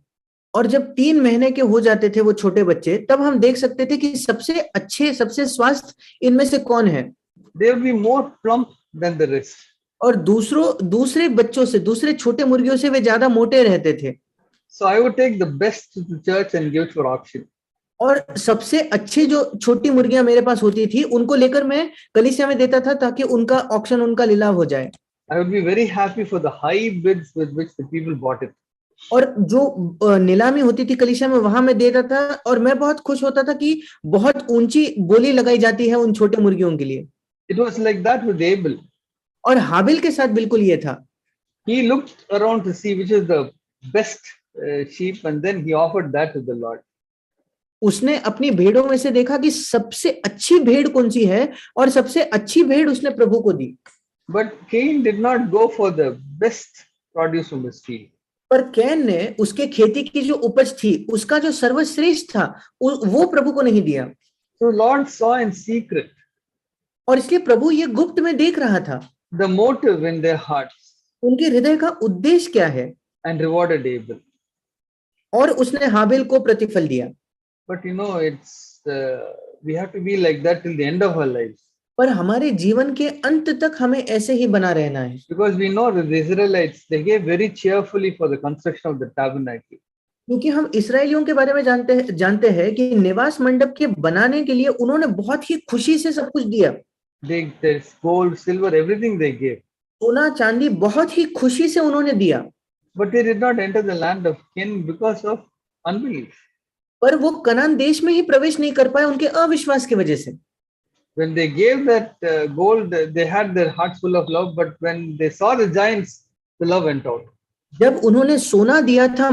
और जब 3 महीने के हो जाते थे वो छोटे बच्चे, तब हम देख सकते थे कि सबसे अच्छे, सबसे स्वस्थ इनमें से कौन है। They would be more plump than the rest. और दूसरे बच्चों से, दूसरे छोटे मुर्गियों से वे ज्यादा मोटे रहते थे। So I would take the best to the church and give it for auction. और सबसे अच्छे जो छोटी मुर्गियां मेरे पास होती थी उनको लेकर मैं कलीसिया में देता था ताकि उनका ऑक्शन, उनका लिलाव हो जाए। I would be very happy for the high bids with which the people bought it. और जो नीलामी होती थी कलीसिया में वहां मैं देता था, और मैं बहुत खुश होता था कि बहुत ऊंची बोली लगाई जाती है उन छोटे मुर्गियों के लिए। It was like that with Abel. और हाबिल के साथ बिल्कुल ये था। He looked around to see which is the best sheep, and then he offered that to the Lord. उसने अपनी भेड़ों में से देखा कि सबसे अच्छी भेड़ कौन सी है, और सबसे अच्छी भेड़ उसने प्रभु को दी। But Cain did not go for the best produce from his field. पर कैन ने उसके खेती की जो उपज थी उसका जो सर्वश्रेष्ठ था वो प्रभु को नहीं दिया। So Lord saw in secret और इसलिए प्रभु ये गुप्त में देख रहा था the motive in their hearts उनके हृदय का उद्देश्य क्या है, and rewarded Abel. और उसने हाबिल को प्रतिफल दिया। But you know, it's we have to be like that till the end of our lives. पर हमारे जीवन के अंत तक हमें ऐसे ही बना रहना है, Because we know that the Israelites, they gave very cheerfully for the construction of the tabernacle. क्योंकि हम इसराइलियों के बारे में जानते हैं कि निवास मंडप के बनाने के लिए उन्होंने बहुत ही खुशी से सब कुछ दिया। There's gold, silver, everything they gave. सोना चांदी बहुत ही खुशी से उन्होंने दिया, But they did not enter the land of Canaan because of unbelief. पर वो कनान देश में ही प्रवेश नहीं कर पाए उनके अविश्वास की वजह से। When they gave that gold, they had their hearts full of love. But when they saw the giants, the love went out. जब उन्होंने सोना दिया था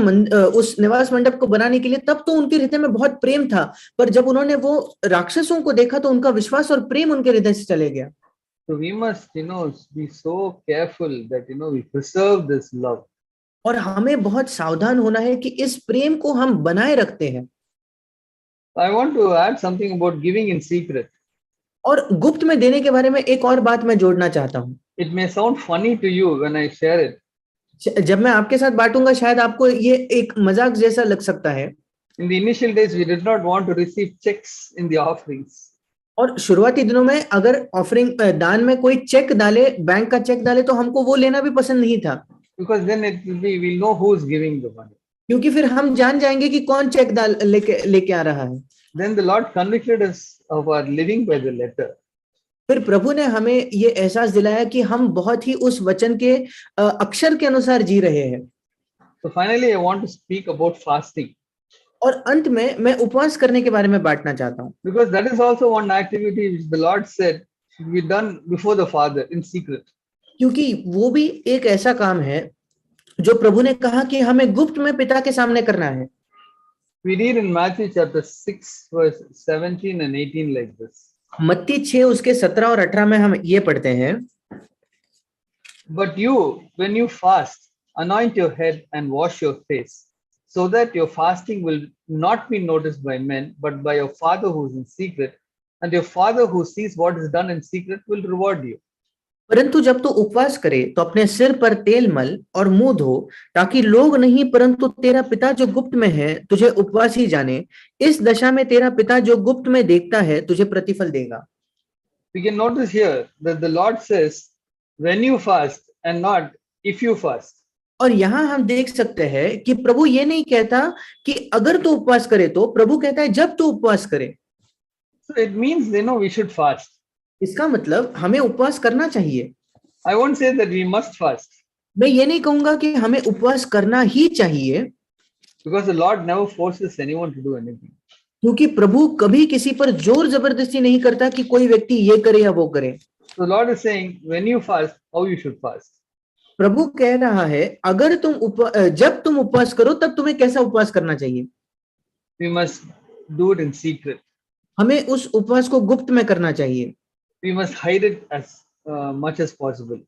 उस निवास मंडप को बनाने के लिए, तब तो उनके हृदय में बहुत प्रेम था, पर जब उन्होंने वो राक्षसों को देखा तो उनका विश्वास और प्रेम उनके हृदय से चले गया। So we must, be so careful that, we preserve this love. और हमें बहुत सावधान होना है कि इस प्रेम को हम बनाए रखते हैं। I want to add something about giving in secret. और गुप्त में देने के बारे में एक और बात मैं जोड़ना चाहता हूँ। It may sound funny to you when I share it. जब मैं आपके साथ बांटूंगा शायद आपको ये एक मजाक जैसा लग सकता है। In the initial days, we did not want to receive checks in the offerings. और शुरुआती दिनों में अगर ऑफरिंग दान में कोई चेक डाले, बैंक का चेक डाले, तो हमको वो लेना भी पसंद नहीं था। Because then we'll know who's giving the money. क्योंकि फिर हम जान जाएंगे कि कौन चेक लेके आ रहा है। Then the Lord convicted us of our living by the letter. फिर प्रभु ने हमें ये एहसास दिलाया कि हम बहुत ही उस वचन के अक्षर के अनुसार जी रहे हैं। So finally, I want to speak about fasting. और अंत में मैं उपवास करने के बारे में बांटना चाहता हूँ। Because that is also one activity which the Lord said should be done before the Father in secret. क्योंकि वो भी एक ऐसा काम है जो प्रभु ने कहा कि हमें गुप्त में पिता के सामने करना है। We read in Matthew chapter 6 verse 17 and 18 like this. मत्ती 6 उसके 17 और 18 में हम ये पढ़ते हैं। But you, when you fast, anoint your head and wash your face, so that your fasting will not be noticed by men, but by your Father who is in secret, and your Father who sees what is done in secret will reward you. परंतु जब तू उपवास करे तो अपने सिर पर तेल मल और मुंह धो, ताकि लोग नहीं परंतु तेरा पिता जो गुप्त में है तुझे उपवासी जाने। इस दशा में तेरा पिता जो गुप्त में देखता है तुझे प्रतिफल देगा। We can notice here that the Lord says, when you fast and not if you fast. और यहाँ हम देख सकते हैं कि प्रभु ये नहीं कहता कि अगर तू उपवास करे तो, प्रभु कहता है जब तू उपवास करे। So it means, we should fast. इसका मतलब हमें उपवास करना चाहिए। I won't say that we must fast. मैं ये नहीं कहूंगा कि हमें उपवास करना ही चाहिए, Because the Lord never forces anyone to do anything. क्योंकि प्रभु कभी किसी पर जोर जबरदस्ती नहीं करता कि कोई व्यक्ति ये करे या वो करे। So the Lord is saying, when you fast, how you should fast. प्रभु कह रहा है अगर जब तुम उपवास करो तब तुम्हें कैसा उपवास करना चाहिए। We must do it in secret. हमें उस उपवास को गुप्त में करना चाहिए। We must hide it as much as possible.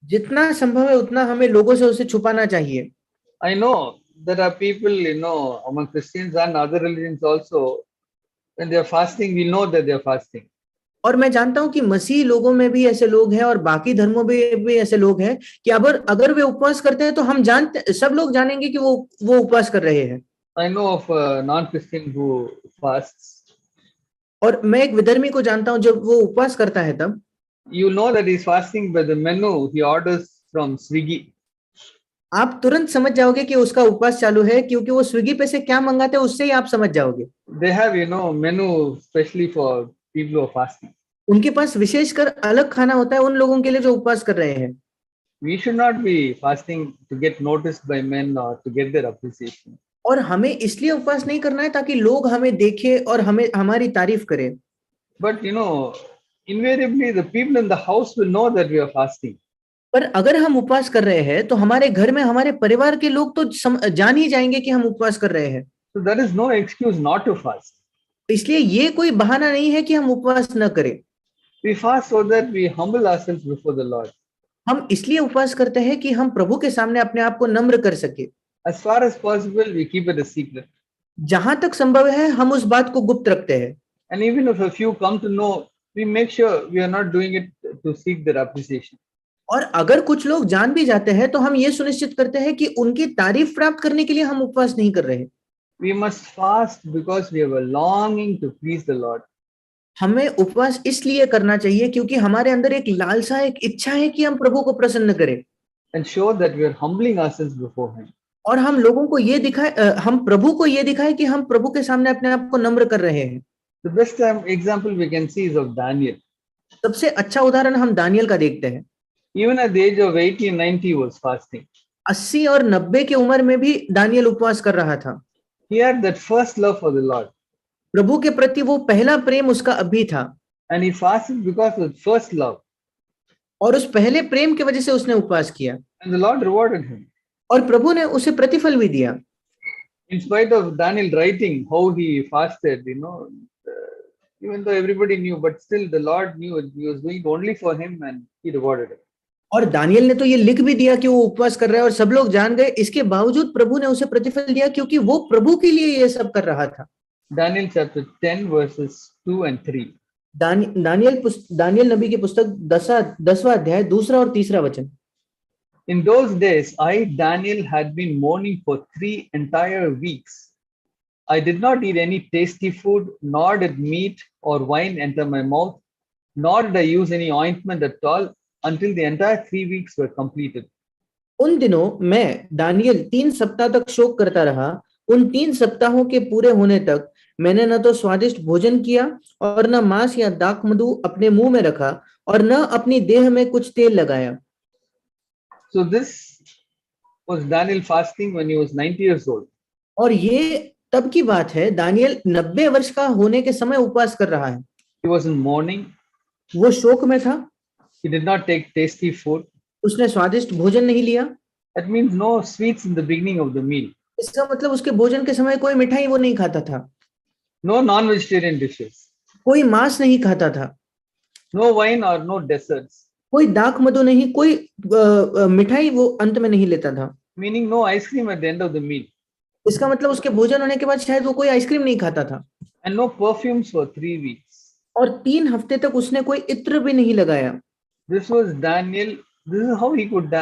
जितना संभव है उतना हमें लोगों से उसे छुपाना चाहिए। I know there are people, among Christians and other religions also, when they are fasting, we know that they are fasting. और मैं जानता हूं कि मसीह लोगों में भी ऐसे लोग हैं और बाकी धर्मों में भी ऐसे लोग हैं कि अगर वे उपवास करते हैं तो हम सब लोग जानेंगे कि वो उपवास कर रहे हैं। I know of a non-Christian who fasts. और मैं एक विधर्मी को जानता हूं जब वो उपवास करता है तब You know that he's fasting by the menu he orders from Swiggy. आप तुरंत समझ जाओगे कि उसका उपवास चालू है, क्योंकि वो स्विगी पे से क्या मंगाते हैं उससे ही आप समझ जाओगे। They have, menu especially for people who are fasting. उनके पास विशेषकर अलग खाना होता है उन लोगों के लिए जो उपवास कर रहे हैं। We should not be fasting to get noticed by men or to get their appreciation. और हमें इसलिए उपवास नहीं करना है ताकि लोग हमें देखें और हमारी तारीफ करें। But invariably the people in the house will know that we are fasting. पर अगर हम उपवास कर रहे हैं तो हमारे घर में हमारे परिवार के लोग तो जान ही जाएंगे कि हम उपवास कर रहे हैं। So there is no excuse not to fast. इसलिए ये कोई बहाना नहीं है कि हम उपवास न करें। We fast so that we humble ourselves before the Lord. हम इसलिए उपवास करते हैं कि हम प्रभु के सामने अपने आप को नम्र कर सके। As far as possible, we keep it a secret. जहां तक संभव है हम उस बात को गुप्त रखते हैं। And even if a few come to know, we make sure we are not doing it to seek their appreciation. और अगर कुछ लोग जान भी जाते हैं तो हम ये सुनिश्चित करते हैं कि उनकी तारीफ प्राप्त करने के लिए हम उपवास नहीं कर रहे। We must fast because we have a longing to please the Lord. हमें उपवास इसलिए करना चाहिए क्योंकि हमारे अंदर एक लालसा, एक इच्छा है कि हम प्रभु को प्रसन्न करें and show that we are humbling ourselves before Him. और हम लोगों को ये दिखाए, हम प्रभु को ये दिखाए कि हम प्रभु के सामने अपने आप को नम्र कर रहे हैं। The best example we can see is of Daniel. सबसे अच्छा उदाहरण हम दानियल का देखते हैं। Even at the age of 80 and 90 was fasting. 80 और 90 की उम्र में भी दानियल उपवास कर रहा था। He had that first love for the Lord. प्रभु के प्रति वो पहला प्रेम उसका अभी था And he fasted because of first love. और उस पहले प्रेम की वजह से उसने उपवास किया And the Lord rewarded him. और प्रभु ने उसे प्रतिफल भी दिया। In spite of Daniel writing how he fasted, even though everybody knew, but still the Lord knew he was doing it only for him and he rewarded him. और Daniel ने तो ये लिख भी दिया कि वो उपवास कर रहा है और सब लोग जान गए, इसके बावजूद प्रभु ने उसे प्रतिफल दिया क्योंकि वो प्रभु के लिए ये सब कर रहा था। Daniel chapter 10 verses 2 and 3. Daniel नबी की पुस्तक 10वां अध्याय 2 और 3 वचन। In those days, I, Daniel, had been mourning for 3 entire weeks. I did not eat any tasty food, nor did meat or wine enter my mouth, nor did I use any ointment at all until the entire 3 weeks were completed. उन दिनों मैं Daniel 3 सप्ताह तक शोक करता रहा। उन 3 सप्ताहों के पूरे होने तक मैंने न तो स्वादिष्ट भोजन किया और न मांस या दाख मधु अपने मुंह में रखा और न अपनी देह में कुछ तेल लगाया। So this was Daniel fasting when he was 90 years old. और ये तब की बात है, दानियल 90 वर्ष का होने के समय उपवास कर रहा है। He was in mourning. वो शोक में था। He did not take tasty food. उसने स्वादिष्ट भोजन नहीं लिया। That means no sweets in the beginning of the meal. इसका मतलब उसके भोजन के समय कोई मिठाई वो नहीं खाता था। No non-vegetarian dishes. कोई मांस नहीं खाता था। No wine or no desserts. कोई दाख मधु नहीं, कोई मिठाई वो अंत में नहीं लेता था। Meaning no ice cream at the end of the meal. इसका मतलब उसके भोजन होने के बाद शायद वो कोई आइसक्रीम नहीं खाता था। And no perfumes for 3 weeks. और 3 हफ्ते तक उसने कोई इत्र भी नहीं लगाया। This was Daniel. This is how he could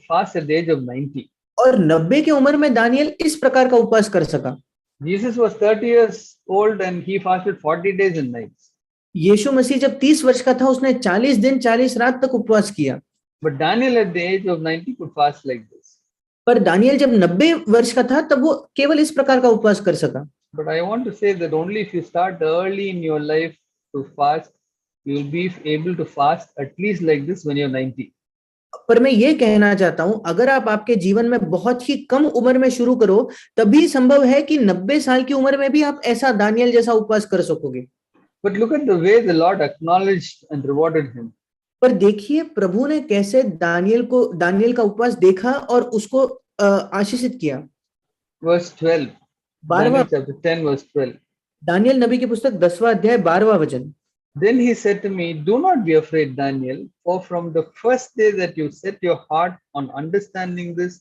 fast at the age of 90. और 90 की उम्र में दानियल इस प्रकार का उपवास कर सका। Jesus was 30 years old and he fasted 40 days and nights. यीशु मसीह जब 30 वर्ष का था उसने 40 दिन 40 रात तक उपवास किया। But Daniel at the age of 90 could fast like this. पर दानियल जब 90 वर्ष का था तब वो केवल इस प्रकार का उपवास कर सका। But I want to say that only if you start early in your life to fast, you will be able to fast at least like this when you're 90. पर मैं ये कहना चाहता हूं, अगर आप आपके जीवन में बहुत ही कम उम्र में शुरू करो तभी संभव है कि 90 साल की उम्र में भी आप ऐसा दानियल जैसा उपवास कर सकोगे। But look at the way the Lord acknowledged and rewarded him. पर देखिए प्रभु ने कैसे दानियल का उपवास देखा और उसको आशीषित किया। Verse 12. Daniel chapter 10 verse 12. Daniel नबी की पुस्तक 10वां अध्याय 12वां वचन। Then he said to me, do not be afraid, Daniel, for from the first day that you set your heart on understanding this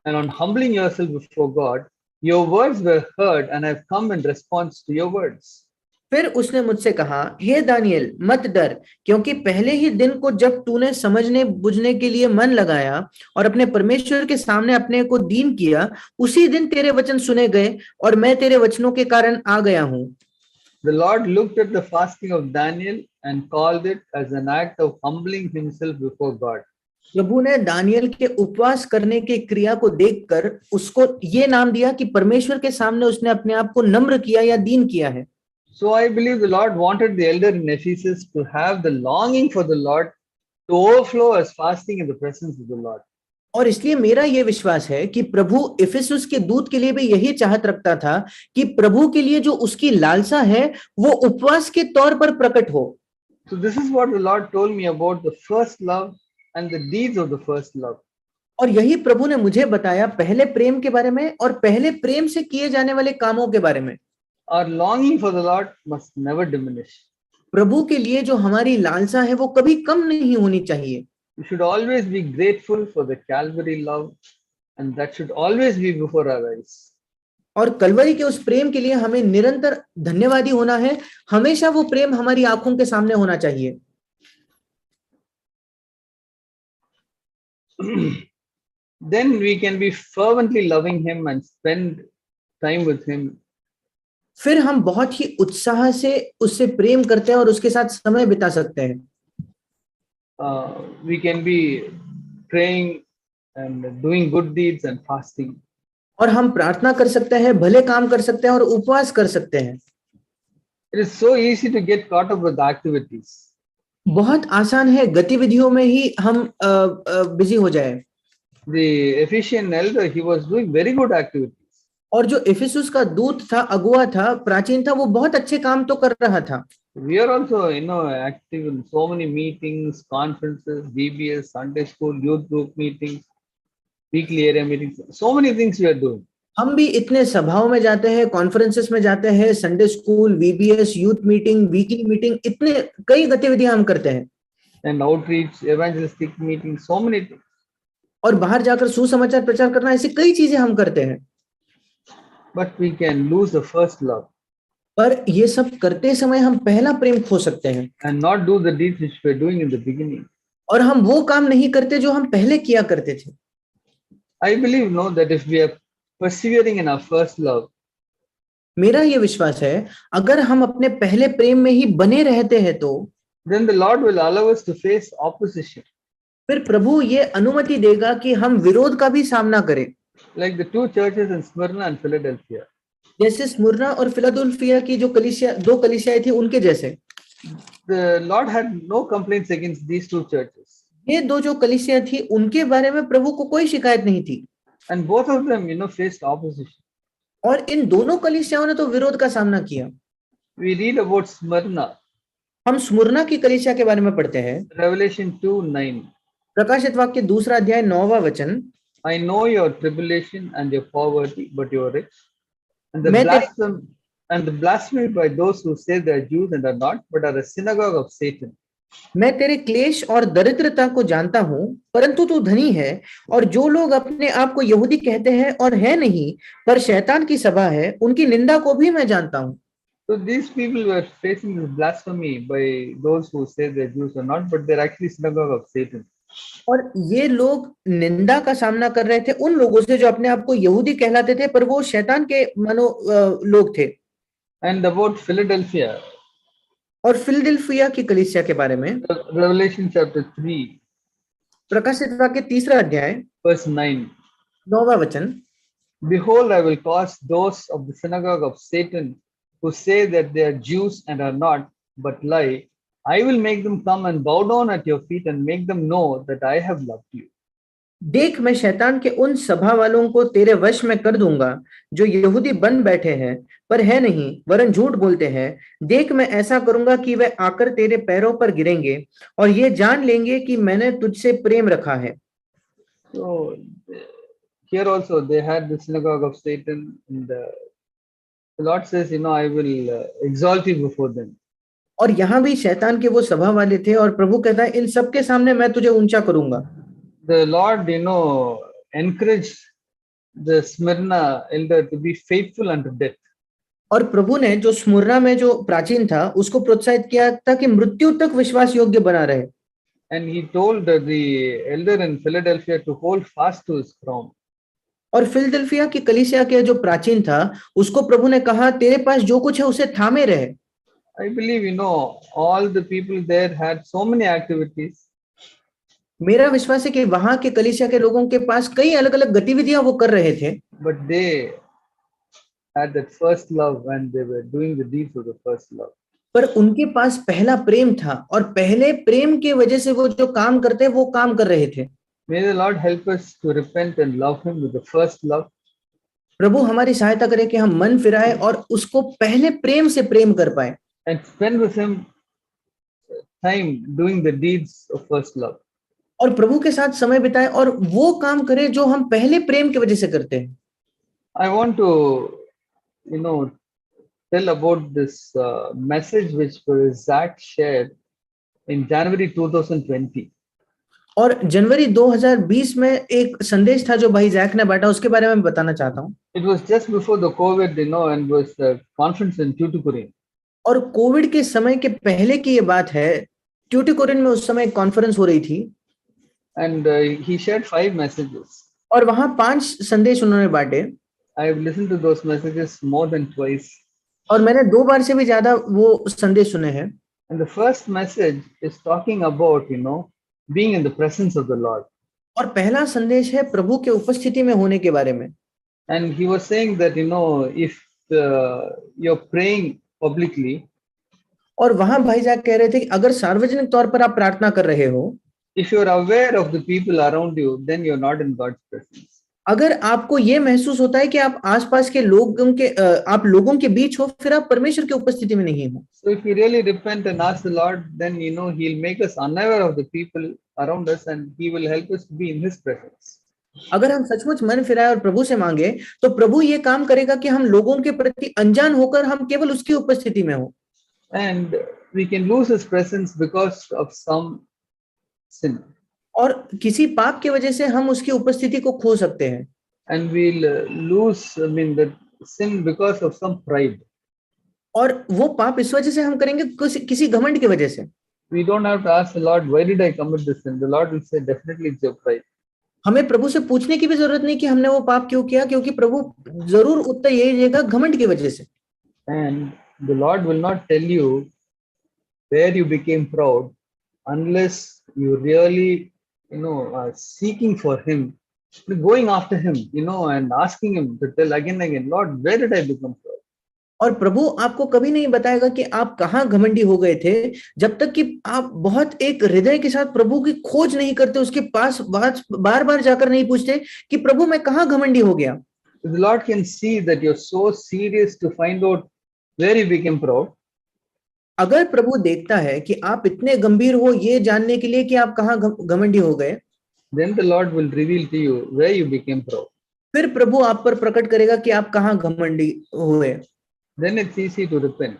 and on humbling yourself before God, your words were heard and I have come in response to your words. फिर उसने मुझसे कहा, हे Daniel मत डर, क्योंकि पहले ही दिन को जब तूने समझने बुझने के लिए मन लगाया और अपने परमेश्वर के सामने अपने को दीन किया, उसी दिन तेरे वचन सुने गए और मैं तेरे वचनों के कारण आ गया हूं। The Lord looked at the fasting of Daniel and called it as an act of humbling himself before God. प्रभु ने दानियल के उपवास करने की क्रिया को देखकर उसको ये नाम दिया कि परमेश्वर के सामने उसने अपने आप को नम्र किया या दीन किया है। So I believe the Lord wanted the elder in Ephesus to have the longing for the Lord to overflow as fasting in the presence of the Lord. और इसलिए मेरा यह विश्वास है कि प्रभु इफिसुस के दूत के लिए भी यही चाहत रखता था कि प्रभु के लिए जो उसकी लालसा है वो उपवास के तौर पर प्रकट हो। So this is what the Lord told me about the first love and the deeds of the first love. और यही प्रभु ने मुझे बताया पहले प्रेम के बारे में और पहले प्रेम से किए जाने वाले कामों के बारे में। Our longing for the Lord must never diminish. प्रभु के लिए जो हमारी लालसा है वो कभी कम नहीं होनी चाहिए। We should always be grateful for the Calvary love, and that should always be before our eyes. और कलवरी के उस प्रेम के लिए हमें निरंतर धन्यवादी होना है, हमेशा वो प्रेम हमारी आंखों के सामने होना चाहिए। Then we can be fervently loving him and spend time with him. फिर हम बहुत ही उत्साह से उससे प्रेम करते हैं और उसके साथ समय बिता सकते हैं। We can be praying and doing good deeds and fasting. और हम प्रार्थना कर सकते हैं, भले काम कर सकते हैं और उपवास कर सकते हैं। It is so easy to get caught up with the activities. बहुत आसान है गतिविधियों में ही हम बिजी हो जाए। The Ephesian elder, he was doing very good activities. और जो इफिसुस का दूत था, अगुआ था, प्राचीन था, वो बहुत अच्छे काम तो कर रहा था। We are also, active in so many meetings, conferences, VBS, Sunday school, youth group meetings, weekly area meetings. So many things we are doing. हम भी इतने सभाओं में जाते हैं, कॉन्फ्रेंसेस में जाते हैं, Sunday school, VBS, youth meeting, weekly meeting, इतने कई गतिविधियां हम करते हैं। And outreach, evangelistic meetings, so many things. और बाहर जाकर सुसमाचार प्रचार करना, ऐसी कई चीजें हम करते हैं। But we can lose the first love पर ये सब करते समय हम पहला प्रेम खो सकते हैं and not do the deeds which we were doing in the beginning. और हम वो काम नहीं करते जो हम पहले किया करते थे। I believe, no, that if we are persevering in our first love, मेरा ये विश्वास है, अगर हम अपने पहले प्रेम में ही बने रहते हैं तो then the Lord will allow us to face opposition. फिर प्रभु ये अनुमति देगा कि हम विरोध का भी सामना करें। Like the two churches in Smyrna and Philadelphia. जैसे स्मुरना और फिलाडेल्फिया की जो कलीसिया, दो कलीसियाएं थी, उनके जैसे The Lord had no complaints against these two churches. ये दो जो कलीसियां थी, उनके बारे में प्रभु को कोई शिकायत नहीं थी। And both of them, faced opposition. और इन दोनों कलीसियाओं ने तो विरोध का सामना किया। We read about Smyrna, हम स्मुरना की कलीसिया के बारे में पढ़ते हैं, Revelation 2:9. प्रकाशित वाक्य 2 अध्याय 9वां वचन। I know your tribulation and your poverty, but you are rich. And the blasphemy by those who say they are Jews and are not, but are a synagogue of Satan. मैं तेरे क्लेश और दरिद्रता को जानता हूं, परंतु तू धनी है, और जो लोग अपने आप को यहूदी कहते हैं और है नहीं, पर शैतान की सभा है, उनकी निंदा को भी मैं जानता हूं। So these people were facing this blasphemy by those who say they are Jews or not, but they're actually synagogue of Satan. और ये लोग निंदा का सामना कर रहे थे उन लोगों से जो अपने आप को यहूदी कहलाते थे, पर वो शैतान के लोग थे। And about Philadelphia, और फिलडेल्फिया की कलीसिया के बारे में Revelation chapter 3, प्रकाशित वाक्य 3 अध्याय verse 9. 9वां वचन। Behold, I will cause those of the synagogue of Satan who say that they are Jews and are not, but lie. I will make them come and bow down at your feet and make them know that I have loved you. देख, मैं शैतान के उन सभा वालों को तेरे वश में कर दूंगा, जो यहूदी बन बैठे हैं पर है नहीं, वरन झूठ बोलते हैं। देख, मैं ऐसा करूंगा कि वे आकर तेरे पैरों पर गिरेंगे और ये जान लेंगे कि मैंने तुझसे प्रेम रखा है। So here also they had the synagogue of Satan, and the Lord says, I will exalt you before them. और यहाँ भी शैतान के वो सभा वाले थे और प्रभु कहता है, इन सबके सामने मैं तुझे ऊंचा करूंगा। The Lord, encouraged the Smyrna elder to be faithful unto death. और प्रभु ने जो स्मुरना में जो प्राचीन था, उसको प्रोत्साहित किया था कि मृत्यु तक विश्वास योग्य बना रहे। And he told the elder in Philadelphia to hold fast to his crown. और फिलडेल्फिया की कलीसिया के जो प्राचीन था, उसको प्रभु ने कहा, तेरे पास जो कुछ है उसे थामे रहे। I believe, all the people there had so many activities. मेरा विश्वास है कि वहां के कलीसिया के लोगों के पास कई अलग अलग गतिविधियां वो कर रहे थे, but they had that first love and they were doing the deeds of the first love. पर उनके पास पहला प्रेम था और पहले प्रेम की वजह से वो जो काम करते वो काम कर रहे थे। May the Lord help us to repent and love him with the first love. प्रभु हमारी सहायता करे कि हम मन फिराए और उसको पहले प्रेम से प्रेम कर पाए, and spend with him time doing the deeds of first love. और प्रभु के साथ समय बिताए और वो काम करें जो हम पहले प्रेम की वजह से करते हैं। I want to, tell about this message which Zach shared in January 2020. और जनवरी 2020 में एक संदेश था जो भाई जैक ने बांटा, उसके बारे में बताना चाहता हूँ। It was just before the COVID, and was a conference in Tuticorin. और कोविड के समय के पहले की ये बात है, ट्यूटिकोरिन में उस समय एक कॉन्फ्रेंस हो रही थी। And he shared 5 messages. और वहां 5 संदेश उन्होंने बांटे। I have listened to those messages more than twice. और मैंने 2 बार से भी ज्यादा वो संदेश सुने हैं। And the first message is talking about, being in the presence of the Lord. और पहला संदेश है प्रभु के उपस्थिति में होने के बारे में। And he was saying that, if you're praying publicly, और वहां भाईजान कह रहे थे कि अगर सार्वजनिक तौर पर आप प्रार्थना कर रहे हो, if you're aware of the people around you, then you're not in God's presence. अगर आपको ये महसूस होता है कि आप आसपास के लोगों के आप लोगों के बीच हो, फिर आप परमेश्वर की उपस्थिति में नहीं हो। So if we really repent and ask the Lord, then, he'll make us unaware of the people around us and he will help us to be in his presence. अगर हम सचमुच मन फिराए और प्रभु से मांगे, तो प्रभु ये काम करेगा कि हम लोगों के प्रति अनजान होकर हम केवल उसकी उपस्थिति में हो। And we can lose his presence because of some sin. और किसी पाप की वजह से हम उसकी उपस्थिति को खो सकते हैं। And we'll lose, the sin because of some pride. और वो पाप इस वजह से हम करेंगे किसी घमंड की वजह से। We don't have to ask the Lord, why did I commit this sin? The Lord will say, definitely it's your pride. हमें प्रभु से पूछने की भी जरूरत नहीं कि हमने वो पाप क्यों किया, क्योंकि प्रभु जरूर उत्तर यही देगा, घमंड की वजह से। And the Lord will not tell you where you became proud unless you really, are seeking for him, going after him, and asking him to tell again and again, Lord, where did I become proud? और प्रभु आपको कभी नहीं बताएगा कि आप कहाँ घमंडी हो गए थे, जब तक कि आप बहुत एक हृदय के साथ प्रभु की खोज नहीं करते, उसके पास बार बार जाकर नहीं पूछते कि प्रभु मैं कहाँ घमंडी हो गया। The Lord can see that you're so serious to find out where you became proud. अगर प्रभु देखता है कि आप इतने गंभीर हो ये जानने के लिए कि आप कहाँ घमंडी हो गए, then the Lord will reveal to you where you became proud. फिर प्रभु आप पर प्रकट करेगा कि आप कहाँ घमंडी हुए। Then it's easy to repent.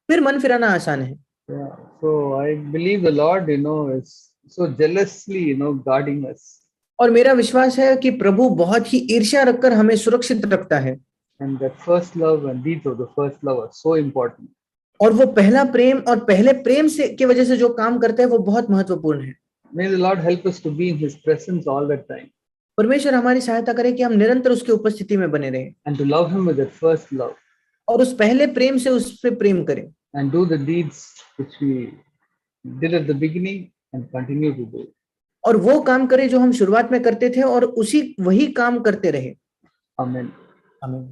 फिर मन फिराना आसान है। Yeah. So I believe the Lord, is so jealously, guarding us. और मेरा विश्वास है कि प्रभु बहुत ही ईर्ष्या रखकर हमें सुरक्षित रखता है। And that first love and deeds of the first love are so important. और वो पहला प्रेम और पहले प्रेम से की वजह से जो काम करते हैं वो बहुत महत्वपूर्ण है। May the Lord help us to be in his presence all the time. परमेश्वर हमारी सहायता करे कि हम निरंतर उसकी उपस्थिति में बने रहें। And to love him with that first love. और उस पहले प्रेम से उस पे प्रेम करें। And do the deeds which we did at the beginning and continue to do. और वो काम करें जो हम शुरुआत में करते थे और वही काम करते रहे। Amen. आमीन।